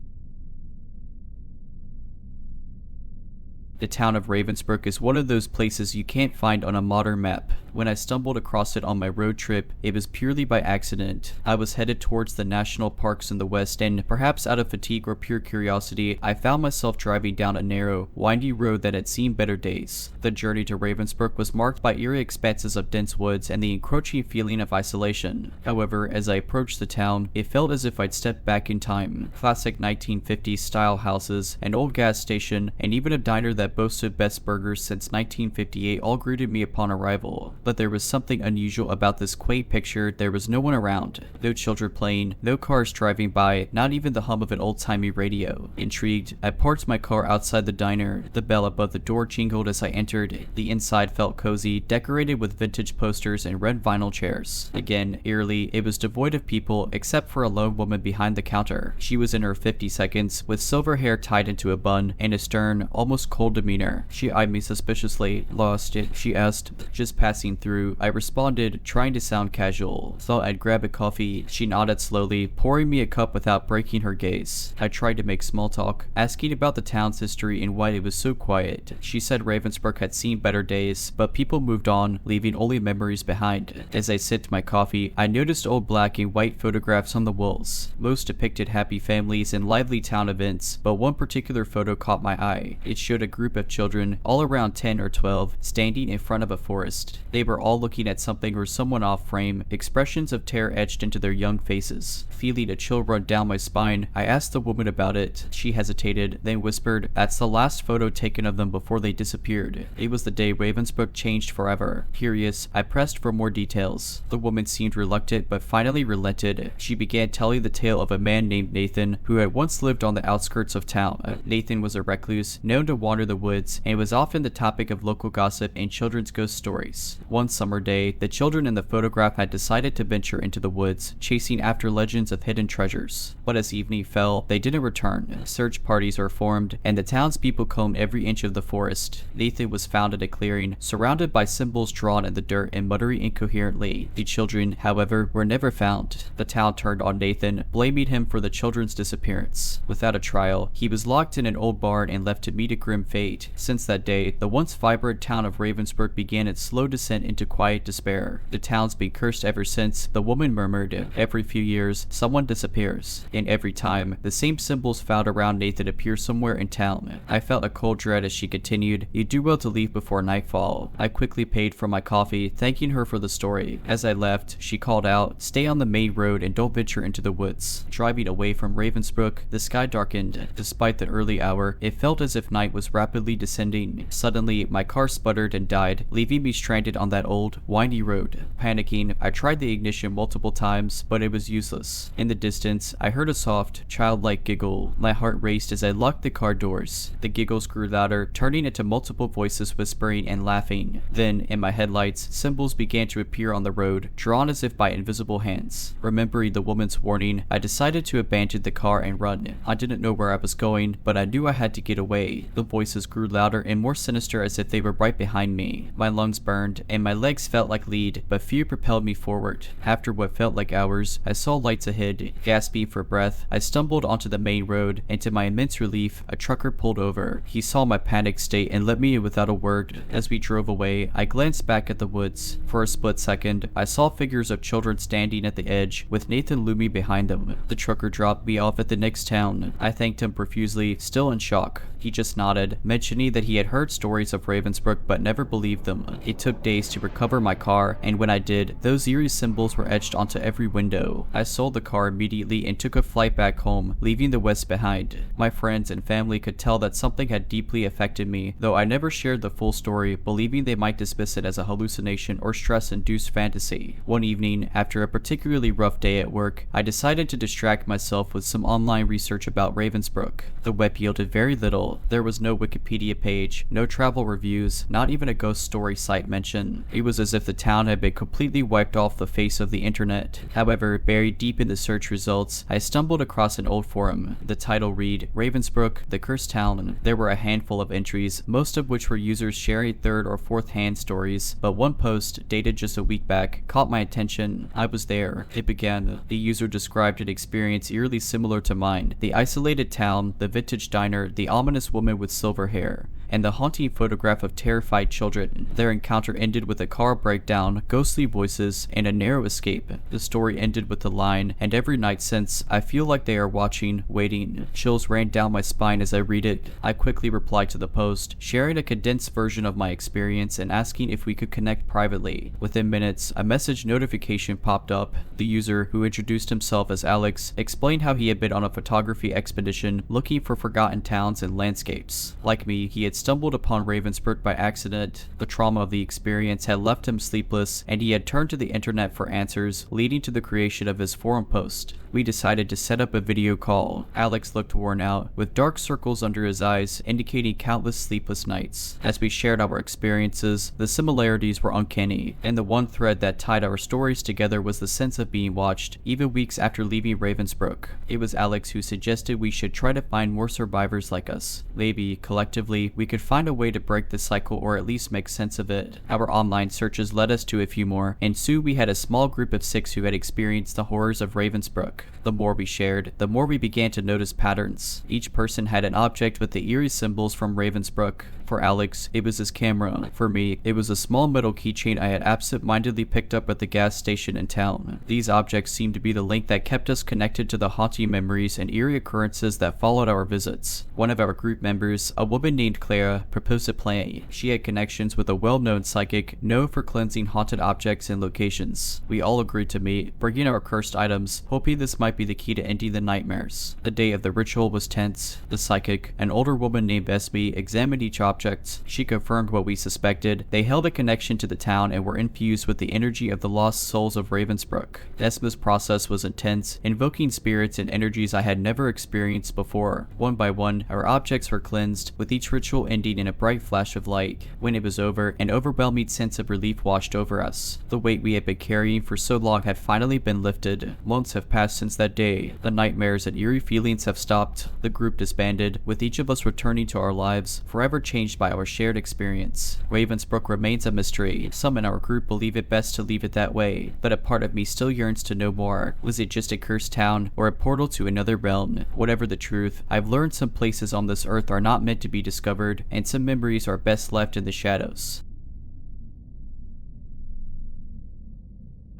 The town of Ravensbrück is one of those places you can't find on a modern map. When I stumbled across it on my road trip, it was purely by accident. I was headed towards the national parks in the west, and perhaps out of fatigue or pure curiosity, I found myself driving down a narrow, windy road that had seen better days. The journey to Ravensbrück was marked by eerie expanses of dense woods and the encroaching feeling of isolation. However, as I approached the town, it felt as if I'd stepped back in time. Classic 1950s style houses, an old gas station, and even a diner that boasted best burgers since 1958 all greeted me upon arrival. But there was something unusual about this quaint picture. There was no one around. No children playing, no cars driving by, not even the hum of an old-timey radio. Intrigued, I parked my car outside the diner. The bell above the door jingled as I entered. The inside felt cozy, decorated with vintage posters and red vinyl chairs. Again, eerily, it was devoid of people except for a lone woman behind the counter. She was in her 50s, with silver hair tied into a bun and a stern, almost cold demeanor. She eyed me suspiciously. "Lost it?" she asked. "Just passing through," I responded, trying to sound casual. "Thought I'd grab a coffee." She nodded slowly, pouring me a cup without breaking her gaze. I tried to make small talk, asking about the town's history and why it was so quiet. She said Ravensbrück had seen better days, but people moved on, leaving only memories behind. As I sipped my coffee, I noticed old black and white photographs on the walls. Most depicted happy families and lively town events, but one particular photo caught my eye. It showed a group of children, all around 10 or 12, standing in front of a forest. They were all looking at something or someone off frame, expressions of terror etched into their young faces. Feeling a chill run down my spine, I asked the woman about it. She hesitated, then whispered, "That's the last photo taken of them before they disappeared. It was the day Ravensbrück changed forever." Curious, I pressed for more details. The woman seemed reluctant, but finally relented. She began telling the tale of a man named Nathan, who had once lived on the outskirts of town. Nathan was a recluse, known to wander the woods, and was often the topic of local gossip and children's ghost stories. One summer day, the children in the photograph had decided to venture into the woods, chasing after legends of hidden treasures. But as evening fell, they didn't return. Search parties were formed, and the townspeople combed every inch of the forest. Nathan was found at a clearing, surrounded by symbols drawn in the dirt and muttering incoherently. The children, however, were never found. The town turned on Nathan, blaming him for the children's disappearance. Without a trial, he was locked in an old barn and left to meet a grim fate. Since that day, the once vibrant town of Ravensbrück began its slow descent into quiet despair. "The town's been cursed ever since," the woman murmured. "Every few years, someone disappears. And every time, the same symbols found around Nathan appear somewhere in town." I felt a cold dread as she continued, "You do well to leave before nightfall." I quickly paid for my coffee, thanking her for the story. As I left, she called out, "Stay on the main road and don't venture into the woods." Driving away from Ravensbrück, the sky darkened. Despite the early hour, it felt as if night was rapidly descending. Suddenly, my car sputtered and died, leaving me stranded on that old, windy road. Panicking, I tried the ignition multiple times, but it was useless. In the distance, I heard a soft, childlike giggle. My heart raced as I locked the car doors. The giggles grew louder, turning into multiple voices whispering and laughing. Then, in my headlights, symbols began to appear on the road, drawn as if by invisible hands. Remembering the woman's warning, I decided to abandon the car and run. I didn't know where I was going, but I knew I had to get away. The voices voices grew louder and more sinister as if they were right behind me. My lungs burned, and my legs felt like lead, but fear propelled me forward. After what felt like hours, I saw lights ahead. Gasping for breath, I stumbled onto the main road, and to my immense relief, a trucker pulled over. He saw my panicked state and let me in without a word. As we drove away, I glanced back at the woods. For a split second, I saw figures of children standing at the edge, with Nathan looming behind them. The trucker dropped me off at the next town. I thanked him profusely, still in shock. He just nodded, mentioning that he had heard stories of Ravensbrück but never believed them. It took days to recover my car, and when I did, those eerie symbols were etched onto every window. I sold the car immediately and took a flight back home, leaving the West behind. My friends and family could tell that something had deeply affected me, though I never shared the full story, believing they might dismiss it as a hallucination or stress-induced fantasy. One evening, after a particularly rough day at work, I decided to distract myself with some online research about Ravensbrück. The web yielded very little. There was no Wikipedia page, no travel reviews, not even a ghost story site mention. It was as if the town had been completely wiped off the face of the internet. However, buried deep in the search results, I stumbled across an old forum. The title read, Ravensbrück, the Cursed Town. There were a handful of entries, most of which were users sharing third or fourth hand stories, but one post, dated just a week back, caught my attention. I was there. It began. The user described an experience eerily similar to mine. The isolated town, the vintage diner, the ominous woman with silver hair, and the haunting photograph of terrified children. Their encounter ended with a car breakdown, ghostly voices, and a narrow escape. The story ended with the line, and every night since, I feel like they are watching, waiting. Chills ran down my spine as I read it. I quickly replied to the post, sharing a condensed version of my experience and asking if we could connect privately. Within minutes, a message notification popped up. The user, who introduced himself as Alex, explained how he had been on a photography expedition looking for forgotten towns and landscapes. Like me, he had stumbled upon Ravensbrück by accident. The trauma of the experience had left him sleepless, and he had turned to the internet for answers, leading to the creation of his forum post. We decided to set up a video call. Alex looked worn out, with dark circles under his eyes, indicating countless sleepless nights. As we shared our experiences, the similarities were uncanny, and the one thread that tied our stories together was the sense of being watched, even weeks after leaving Ravensbrück. It was Alex who suggested we should try to find more survivors like us. Maybe, collectively, we could find a way to break the cycle or at least make sense of it. Our online searches led us to a few more, and soon we had a small group of 6 who had experienced the horrors of Ravensbrück. The more we shared, the more we began to notice patterns. Each person had an object with the eerie symbols from Ravensbrück. For Alex, it was his camera. For me, it was a small metal keychain I had absent-mindedly picked up at the gas station in town. These objects seemed to be the link that kept us connected to the haunting memories and eerie occurrences that followed our visits. One of our group members, a woman named Clara, proposed a plan. She had connections with a well-known psychic known for cleansing haunted objects and locations. We all agreed to meet, bringing our cursed items, hoping this might be the key to ending the nightmares. The day of the ritual was tense. The psychic, an older woman named Esme, examined each object. She confirmed what we suspected. They held a connection to the town and were infused with the energy of the lost souls of Ravensbrück. Esme's process was intense, invoking spirits and energies I had never experienced before. One by one, our objects were cleansed, with each ritual ending in a bright flash of light. When it was over, an overwhelming sense of relief washed over us. The weight we had been carrying for so long had finally been lifted. Months have passed since that day. The nightmares and eerie feelings have stopped. The group disbanded, with each of us returning to our lives, forever changed by our shared experience. Ravensbrück remains a mystery. Some in our group believe it best to leave it that way, but a part of me still yearns to know more. Was it just a cursed town, or a portal to another realm? Whatever the truth, I've learned some places on this earth are not meant to be discovered, and some memories are best left in the shadows.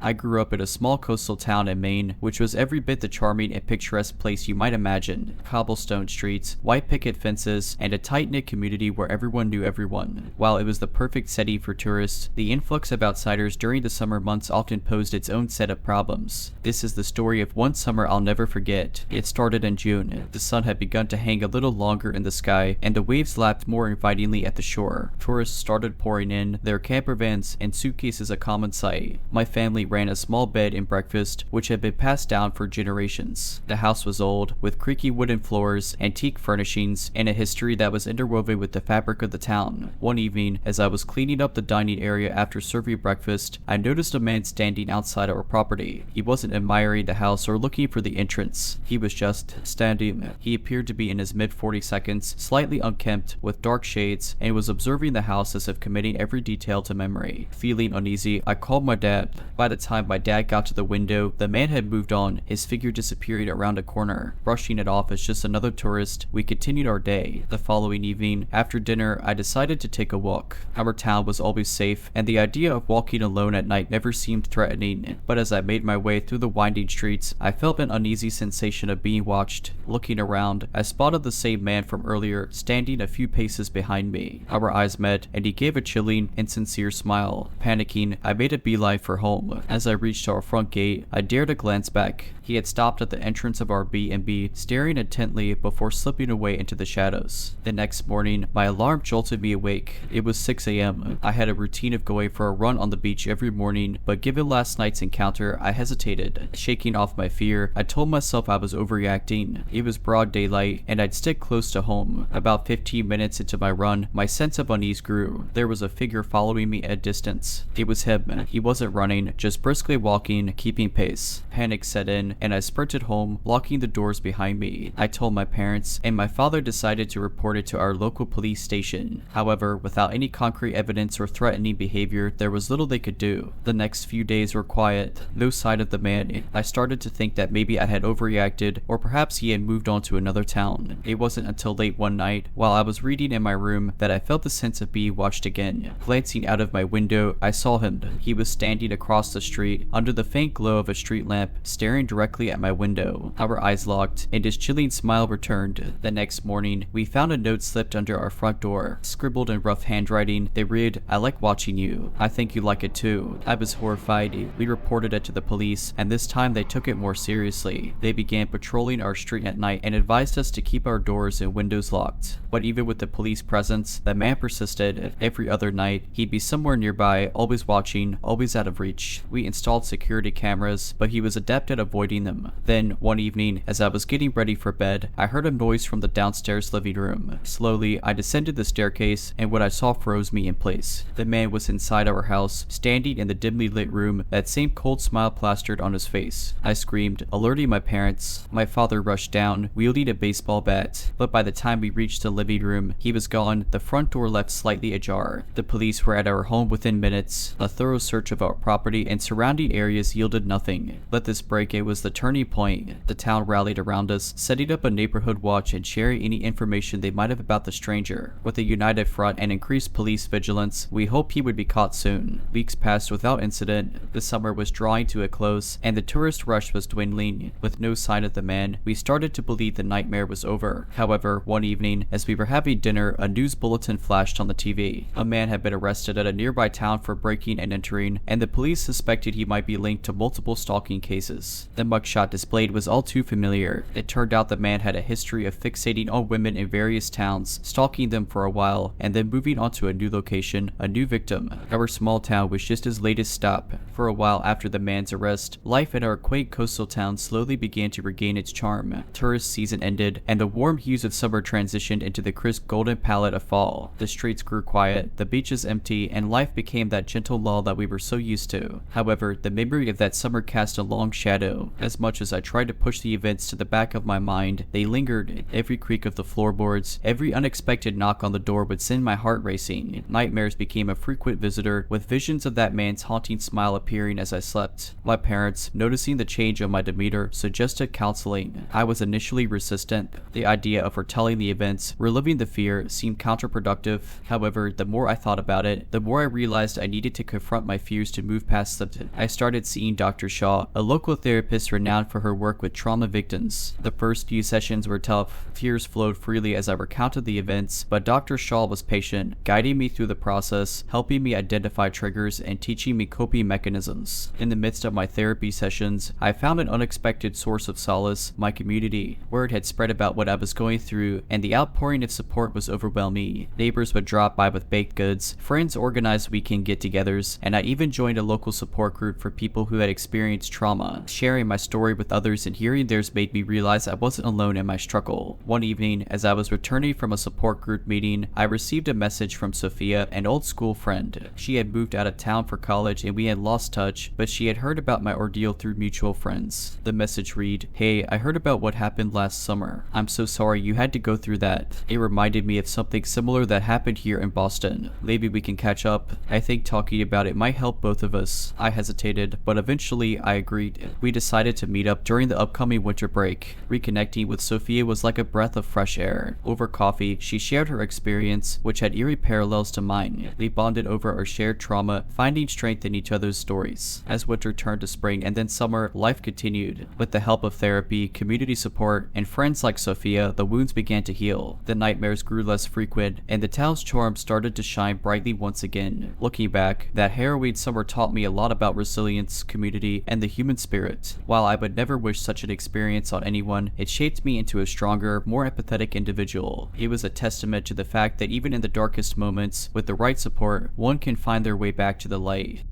I grew up in a small coastal town in Maine, which was every bit the charming and picturesque place you might imagine. Cobblestone streets, white picket fences, and a tight-knit community where everyone knew everyone. While it was the perfect setting for tourists, the influx of outsiders during the summer months often posed its own set of problems. This is the story of one summer I'll never forget. It started in June. The sun had begun to hang a little longer in the sky, and the waves lapped more invitingly at the shore. Tourists started pouring in, their camper vans and suitcases a common sight. My family ran a small bed and breakfast which had been passed down for generations. The house was old, with creaky wooden floors, antique furnishings, and a history that was interwoven with the fabric of the town. One evening, as I was cleaning up the dining area after serving breakfast, I noticed a man standing outside our property. He wasn't admiring the house or looking for the entrance. He was just standing. He appeared to be in his mid-40s, slightly unkempt, with dark shades, and was observing the house as if committing every detail to memory. Feeling uneasy, I called my dad. By the time my dad got to the window, the man had moved on, his figure disappearing around a corner. Brushing it off as just another tourist, we continued our day. The following evening, after dinner, I decided to take a walk. Our town was always safe, and the idea of walking alone at night never seemed threatening. But as I made my way through the winding streets, I felt an uneasy sensation of being watched. Looking around, I spotted the same man from earlier, standing a few paces behind me. Our eyes met, and he gave a chilling, insincere smile. Panicking, I made a beeline for home. As I reached our front gate, I dared a glance back. He had stopped at the entrance of our B&B, staring intently before slipping away into the shadows. The next morning, my alarm jolted me awake. It was 6 a.m. I had a routine of going for a run on the beach every morning, but given last night's encounter, I hesitated. Shaking off my fear, I told myself I was overreacting. It was broad daylight, and I'd stick close to home. About 15 minutes into my run, my sense of unease grew. There was a figure following me at a distance. It was him. He wasn't running, just briskly walking, keeping pace. Panic set in, and I sprinted home, locking the doors behind me. I told my parents, and my father decided to report it to our local police station. However, without any concrete evidence or threatening behavior, there was little they could do. The next few days were quiet. No sign of the man. I started to think that maybe I had overreacted, or perhaps he had moved on to another town. It wasn't until late one night, while I was reading in my room, that I felt the sense of being watched again. Glancing out of my window, I saw him. He was standing across the street, under the faint glow of a street lamp, staring directly at my window. Our eyes locked, and his chilling smile returned. The next morning, we found a note slipped under our front door. Scribbled in rough handwriting, they read, "I like watching you. I think you like it too." I was horrified. We reported it to the police, and this time they took it more seriously. They began patrolling our street at night and advised us to keep our doors and windows locked. But even with the police presence, the man persisted. Every other night, he'd be somewhere nearby, always watching, always out of reach. We installed security cameras, but he was adept at avoiding them. Then, one evening, as I was getting ready for bed, I heard a noise from the downstairs living room. Slowly, I descended the staircase, and what I saw froze me in place. The man was inside our house, standing in the dimly lit room, that same cold smile plastered on his face. I screamed, alerting my parents. My father rushed down, wielding a baseball bat, but by the time we reached the living room, he was gone, the front door left slightly ajar. The police were at our home within minutes. A thorough search of our property and surrounding areas yielded nothing. But this break-in was the turning point. The town rallied around us, setting up a neighborhood watch and sharing any information they might have about the stranger. With a united front and increased police vigilance, we hoped he would be caught soon. Weeks passed without incident. The summer was drawing to a close, and the tourist rush was dwindling. With no sign of the man, we started to believe the nightmare was over. However, one evening, as we were having dinner, a news bulletin flashed on the TV. A man had been arrested at a nearby town for breaking and entering, and the police suspected he might be linked to multiple stalking cases. The mugshot displayed was all too familiar. It turned out the man had a history of fixating on women in various towns, stalking them for a while, and then moving on to a new location, a new victim. Our small town was just his latest stop. For a while after the man's arrest, life in our quaint coastal town slowly began to regain its charm. Tourist season ended, and the warm hues of summer transitioned into the crisp golden palette of fall. The streets grew quiet, the beaches empty, and life became that gentle lull that we were so used to. However, the memory of that summer cast a long shadow. As much as I tried to push the events to the back of my mind, they lingered. Every creak of the floorboards, every unexpected knock on the door would send my heart racing. Nightmares became a frequent visitor, with visions of that man's haunting smile appearing as I slept. My parents, noticing the change in my demeanor, suggested counseling. I was initially resistant. The idea of foretelling the events, reliving the fear, seemed counterproductive. However, the more I thought about it, the more I realized I needed to confront my fears to move past them. I started seeing Dr. Shaw, a local therapist renowned for her work with trauma victims. The first few sessions were tough. Tears flowed freely as I recounted the events, but Dr. Shaw was patient, guiding me through the process, helping me identify triggers, and teaching me coping mechanisms. In the midst of my therapy sessions, I found an unexpected source of solace, my community. Word had spread about what I was going through, and the outpouring of support was overwhelming. Neighbors would drop by with baked goods, friends organized weekend get-togethers, and I even joined a local support support group for people who had experienced trauma. Sharing my story with others and hearing theirs made me realize I wasn't alone in my struggle. One evening, as I was returning from a support group meeting, I received a message from Sophia, an old school friend. She had moved out of town for college and we had lost touch, but she had heard about my ordeal through mutual friends. The message read, "Hey, I heard about what happened last summer. I'm so sorry you had to go through that. It reminded me of something similar that happened here in Boston. Maybe we can catch up. I think talking about it might help both of us." I hesitated, but eventually I agreed. We decided to meet up during the upcoming winter break. Reconnecting with Sophia was like a breath of fresh air. Over coffee, she shared her experience, which had eerie parallels to mine. We bonded over our shared trauma, finding strength in each other's stories. As winter turned to spring and then summer, life continued. With the help of therapy, community support, and friends like Sophia, the wounds began to heal. The nightmares grew less frequent, and the town's charm started to shine brightly once again. Looking back, that harrowing summer taught me a lot about resilience, community, and the human spirit. While I would never wish such an experience on anyone, it shaped me into a stronger, more empathetic individual. It was a testament to the fact that even in the darkest moments, with the right support, one can find their way back to the light.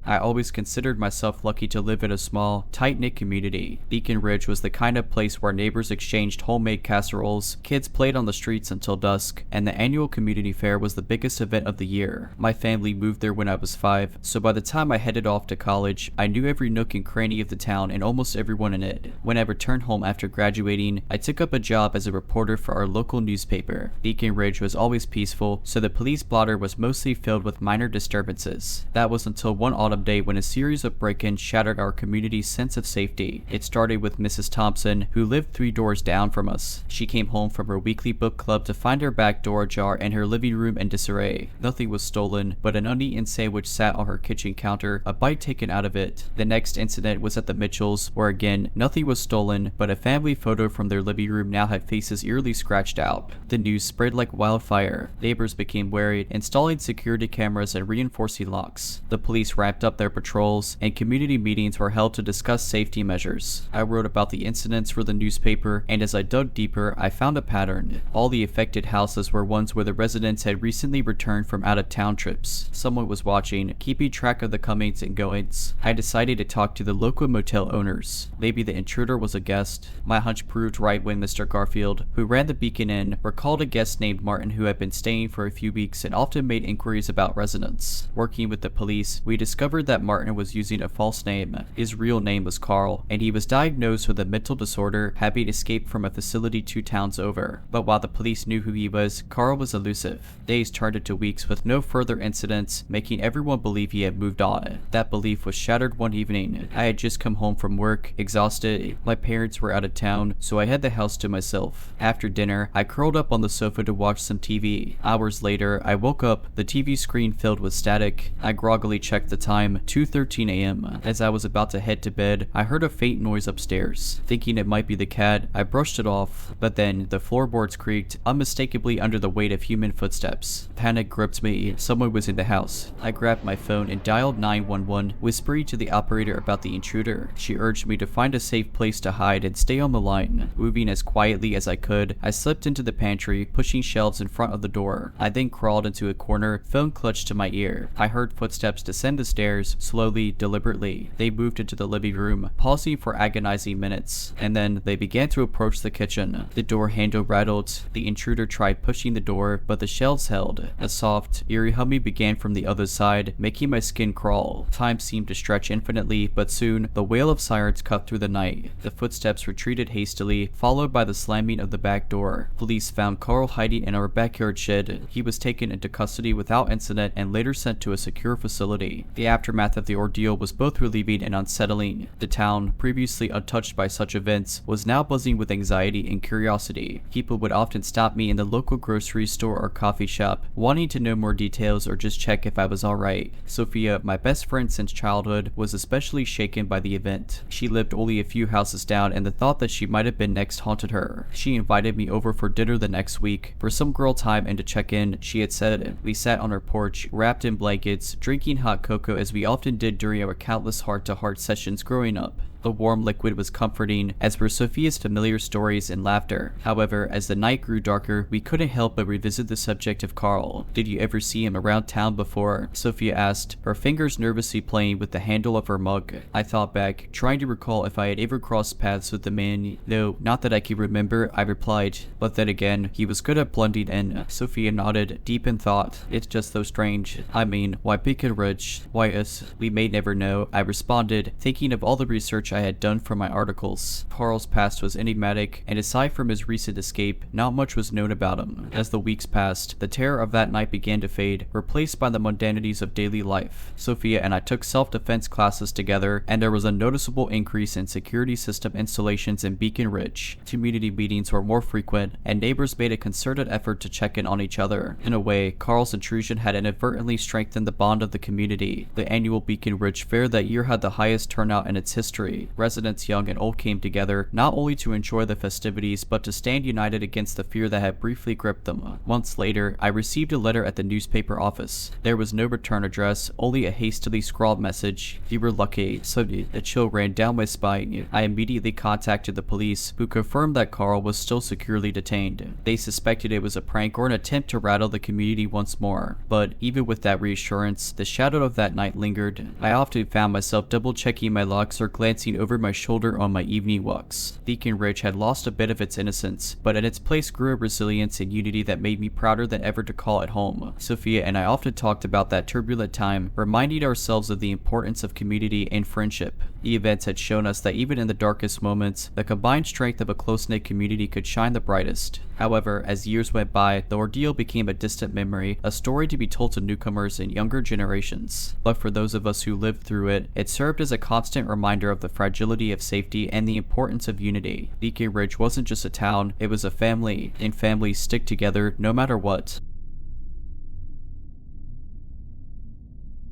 I always considered myself lucky to live in a small, tight-knit community. Beacon Ridge was the kind of place where neighbors exchanged homemade casseroles, kids played on the streets until dusk, and the annual community fair was the biggest event of the year. My family moved there when I was 5, so by the time I headed off to college, I knew every nook and cranny of the town and almost everyone in it. When I returned home after graduating, I took up a job as a reporter for our local newspaper. Beacon Ridge was always peaceful, so the police blotter was mostly filled with minor disturbances. That was until one autumn day when a series of break-ins shattered our community's sense of safety. It started with Mrs. Thompson, who lived 3 doors down from us. She came home from her weekly book club to find her back door ajar and her living room in disarray. Nothing was stolen, but an uneaten sandwich sat on her kitchen counter, a bite taken out of it. The next incident was at the Mitchells, where again, nothing was stolen, but a family photo from their living room now had faces eerily scratched out. The news spread like wildfire. Neighbors became wary, installing security cameras and reinforcing locks. The police ramped up their patrols, and community meetings were held to discuss safety measures. I wrote about the incidents for the newspaper, and as I dug deeper, I found a pattern. All the affected houses were ones where the residents had recently returned from out-of-town trips. Someone was watching, keeping track of the comings and goings. I decided to talk to the local motel owners. Maybe the intruder was a guest. My hunch proved right when Mr. Garfield, who ran the Beacon Inn, recalled a guest named Martin who had been staying for a few weeks and often made inquiries about residents. Working with the police, we discovered that Martin was using a false name. His real name was Carl, and he was diagnosed with a mental disorder, having escaped from a facility 2 towns over. But while the police knew who he was, Carl was elusive. Days turned into weeks with no further incidents, making everyone believe he had moved on. That belief was shattered one evening. I had just come home from work, exhausted. My parents were out of town, so I had the house to myself. After dinner, I curled up on the sofa to watch some TV. Hours later, I woke up, the TV screen filled with static. I groggily checked the time, 2:13 a.m. As I was about to head to bed, I heard a faint noise upstairs. Thinking it might be the cat, I brushed it off, but then the floorboards creaked, unmistakably under the weight of human footsteps. Panic gripped me. Someone was in the house. I grabbed my phone and dialed 911, whispering to the operator about the intruder. She urged me to find a safe place to hide and stay on the line. Moving as quietly as I could, I slipped into the pantry, pushing shelves in front of the door. I then crawled into a corner, phone clutched to my ear. I heard footsteps descend the stairs, slowly, deliberately. They moved into the living room, pausing for agonizing minutes, and then they began to approach the kitchen. The door handle rattled. The intruder tried pushing the door, but the shelves held. A soft, eerie humming began from the other side, making my skin crawl. Time seemed to stretch infinitely, but soon, the wail of sirens cut through the night. The footsteps retreated hastily, followed by the slamming of the back door. Police found Carl hiding in our backyard shed. He was taken into custody without incident and later sent to a secure facility. The aftermath of the ordeal was both relieving and unsettling. The town, previously untouched by such events, was now buzzing with anxiety and curiosity. People would often stop me in the local grocery store or coffee shop, wanting to know more details or just check if I was alright. Sophia, my best friend since childhood, was especially shaken by the event. She lived only a few houses down, and the thought that she might have been next haunted her. She invited me over for dinner the next week. For some girl time and to check in, she had said. We sat on her porch, wrapped in blankets, drinking hot cocoa as we often did during our countless heart-to-heart sessions growing up. The warm liquid was comforting, as were Sophia's familiar stories and laughter. However, as the night grew darker, we couldn't help but revisit the subject of Carl. Did you ever see him around town before? Sophia asked, her fingers nervously playing with the handle of her mug. I thought back, trying to recall if I had ever crossed paths with the man. No, not that I can remember, I replied. But then again, he was good at blending in. Sophia nodded, deep in thought. It's just so strange. I mean, why big and rich? Why us? We may never know, I responded, thinking of all the research I had done for my articles. Carl's past was enigmatic, and aside from his recent escape, not much was known about him. As the weeks passed, the terror of that night began to fade, replaced by the mundanities of daily life. Sophia and I took self-defense classes together, and there was a noticeable increase in security system installations in Beacon Ridge. Community meetings were more frequent, and neighbors made a concerted effort to check in on each other. In a way, Carl's intrusion had inadvertently strengthened the bond of the community. The annual Beacon Ridge Fair that year had the highest turnout in its history. Residents young and old came together, not only to enjoy the festivities, but to stand united against the fear that had briefly gripped them. Months later, I received a letter at the newspaper office. There was no return address, only a hastily scrawled message. You were lucky. So the chill ran down my spine. I immediately contacted the police, who confirmed that Carl was still securely detained. They suspected it was a prank or an attempt to rattle the community once more. But even with that reassurance, the shadow of that night lingered. I often found myself double-checking my logs or glancing over my shoulder on my evening walks. Beacon Ridge had lost a bit of its innocence, but in its place grew a resilience and unity that made me prouder than ever to call it home. Sophia and I often talked about that turbulent time, reminding ourselves of the importance of community and friendship. The events had shown us that even in the darkest moments, the combined strength of a close-knit community could shine the brightest. However, as years went by, the ordeal became a distant memory, a story to be told to newcomers and younger generations. But for those of us who lived through it, it served as a constant reminder of the fragility of safety and the importance of unity. Beacon Ridge wasn't just a town, it was a family, and families stick together no matter what.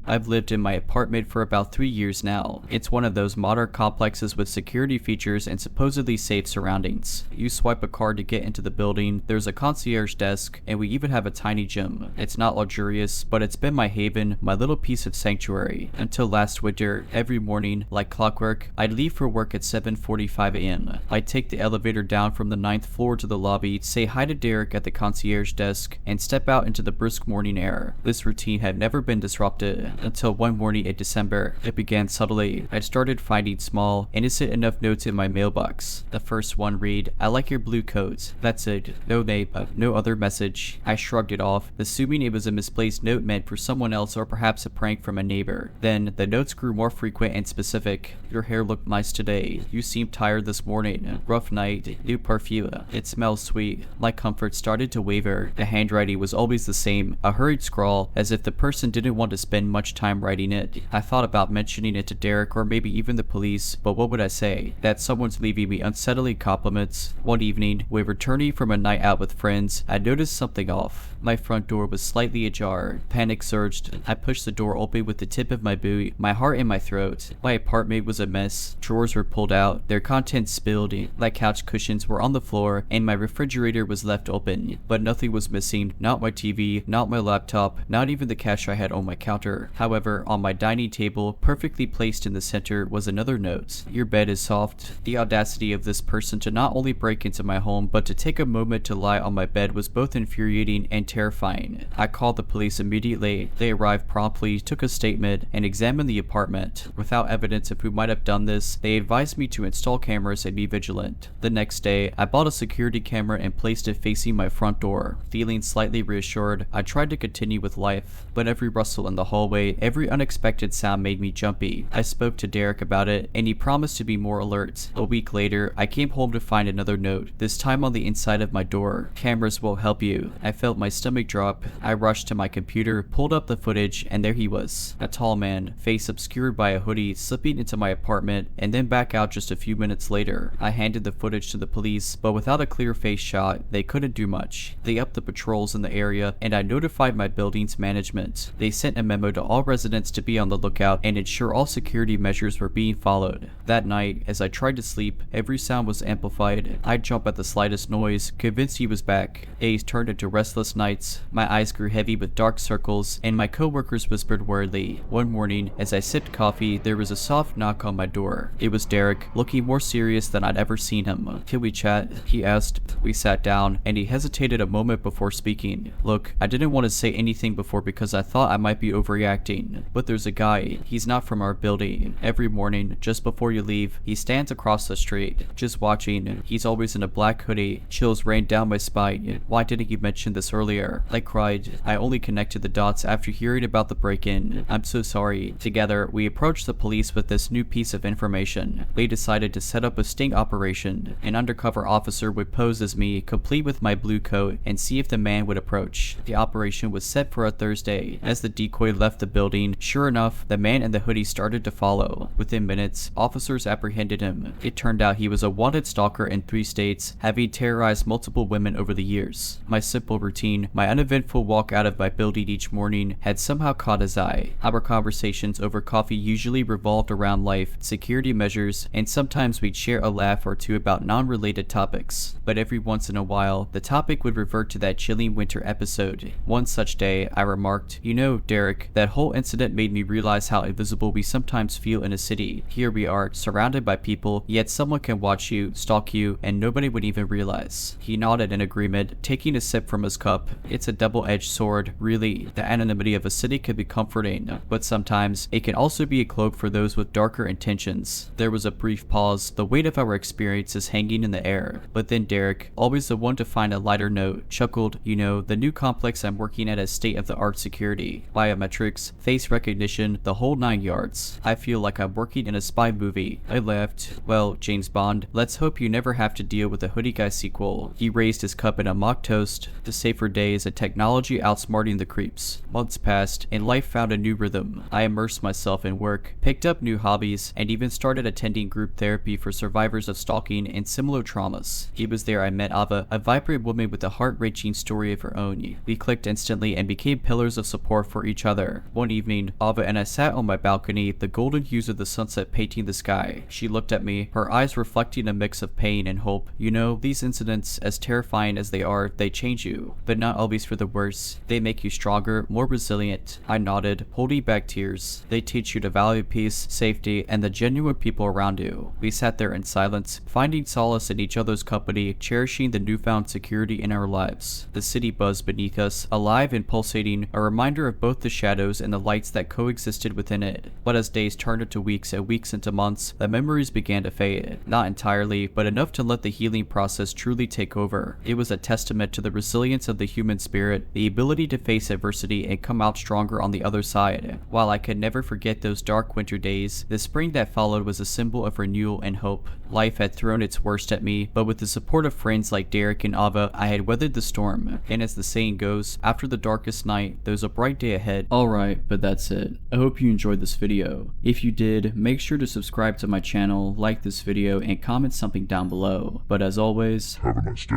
I've lived in my apartment for about 3 years now. It's one of those modern complexes with security features and supposedly safe surroundings. You swipe a card to get into the building, there's a concierge desk, and we even have a tiny gym. It's not luxurious, but it's been my haven, my little piece of sanctuary. Until last winter, every morning, like clockwork, I'd leave for work at 7:45 a.m. I'd take the elevator down from the 9th floor to the lobby, say hi to Derek at the concierge desk, and step out into the brisk morning air. This routine had never been disrupted. Until one morning in December, it began subtly. I started finding small, innocent enough notes in my mailbox. The first one read, "I like your blue coat." That's it. No name, no other message. I shrugged it off, assuming it was a misplaced note meant for someone else or perhaps a prank from a neighbor. Then, the notes grew more frequent and specific. Your hair looked nice today. You seemed tired this morning. Rough night. New perfume. It smells sweet. My comfort started to waver. The handwriting was always the same, a hurried scrawl, as if the person didn't want to spend much time writing it. I thought about mentioning it to Derek or maybe even the police, but what would I say? That someone's leaving me unsettling compliments. One evening, when returning from a night out with friends, I noticed something off. My front door was slightly ajar. Panic surged. I pushed the door open with the tip of my boot, my heart in my throat. My apartment was a mess. Drawers were pulled out, their contents spilled, like couch cushions were on the floor, and my refrigerator was left open. But nothing was missing, not my TV, not my laptop, not even the cash I had on my counter. However, on my dining table, perfectly placed in the center, was another note. Your bed is soft. The audacity of this person to not only break into my home, but to take a moment to lie on my bed was both infuriating and terrifying. I called the police immediately. They arrived promptly, took a statement, and examined the apartment. Without evidence of who might have done this, they advised me to install cameras and be vigilant. The next day, I bought a security camera and placed it facing my front door. Feeling slightly reassured, I tried to continue with life, but every rustle in the hallway, every unexpected sound made me jumpy. I spoke to Derek about it, and he promised to be more alert. A week later, I came home to find another note, this time on the inside of my door. Cameras will help you. I felt my stomach drop. I rushed to my computer, pulled up the footage, and there he was. A tall man, face obscured by a hoodie, slipping into my apartment, and then back out just a few minutes later. I handed the footage to the police, but without a clear face shot, they couldn't do much. They upped the patrols in the area, and I notified my building's management. They sent a memo to all residents to be on the lookout and ensure all security measures were being followed. That night, as I tried to sleep, every sound was amplified. I'd jump at the slightest noise, convinced he was back. Days turned into restless nights. My eyes grew heavy with dark circles, and my coworkers whispered worriedly. One morning, as I sipped coffee, there was a soft knock on my door. It was Derek, looking more serious than I'd ever seen him. "Can we chat?" he asked. We sat down, and he hesitated a moment before speaking. "Look, I didn't want to say anything before because I thought I might be overreacting, but there's a guy. He's not from our building. Every morning, just before you leave, he stands across the street, just watching. He's always in a black hoodie." Chills rained down my spine. "Why didn't you mention this earlier?" I cried. I only connected the dots after hearing about the break-in. "I'm so sorry." Together, we approached the police with this new piece of information. They decided to set up a sting operation. An undercover officer would pose as me, complete with my blue coat, and see if the man would approach. The operation was set for a Thursday. As the decoy left the building, sure enough, the man in the hoodie started to follow. Within minutes, officers apprehended him. It turned out he was a wanted stalker in 3 states, having terrorized multiple women over the years. My simple routine, my uneventful walk out of my building each morning, had somehow caught his eye. Our conversations over coffee usually revolved around life, security measures, and sometimes we'd share a laugh or two about non-related topics. But every once in a while, the topic would revert to that chilling winter episode. One such day, I remarked, "You know, Derek, that whole incident made me realize how invisible we sometimes feel in a city. Here we are, surrounded by people, yet someone can watch you, stalk you, and nobody would even realize." He nodded in agreement, taking a sip from his cup. "It's a double-edged sword, really. The anonymity of a city can be comforting, but sometimes it can also be a cloak for those with darker intentions." There was a brief pause, the weight of our experiences hanging in the air. But then Derek, always the one to find a lighter note, chuckled. "You know, the new complex I'm working at is state-of-the-art security. Biometrics, face recognition, the whole 9 yards. I feel like I'm working in a spy movie." I laughed. "Well, James Bond, let's hope you never have to deal with a hoodie guy sequel." He raised his cup in a mock toast. The safer days and technology outsmarting the creeps. Months passed, and life found a new rhythm. I immersed myself in work, picked up new hobbies, and even started attending group therapy for survivors of stalking and similar traumas. It was there I met Ava, a vibrant woman with a heart-wrenching story of her own. We clicked instantly and became pillars of support for each other. One evening, Ava and I sat on my balcony, the golden hues of the sunset painting the sky. She looked at me, her eyes reflecting a mix of pain and hope. "You know, these incidents, as terrifying as they are, they change you, but not always for the worse. They make you stronger, more resilient." I nodded, holding back tears. "They teach you to value peace, safety, and the genuine people around you." We sat there in silence, finding solace in each other's company, cherishing the newfound security in our lives. The city buzzed beneath us, alive and pulsating, a reminder of both the shadows and the lights that coexisted within it. But as days turned into weeks and weeks into months, the memories began to fade. Not entirely, but enough to let the healing process truly take over. It was a testament to the resilience of the human spirit, the ability to face adversity and come out stronger on the other side. While I could never forget those dark winter days, the spring that followed was a symbol of renewal and hope. Life had thrown its worst at me, but with the support of friends like Derek and Ava, I had weathered the storm. And as the saying goes, after the darkest night, there's a bright day ahead. Alright, but that's it. I hope you enjoyed this video. If you did, make sure to subscribe to my channel, like this video, and comment something down below. But as always,
Have a nice day.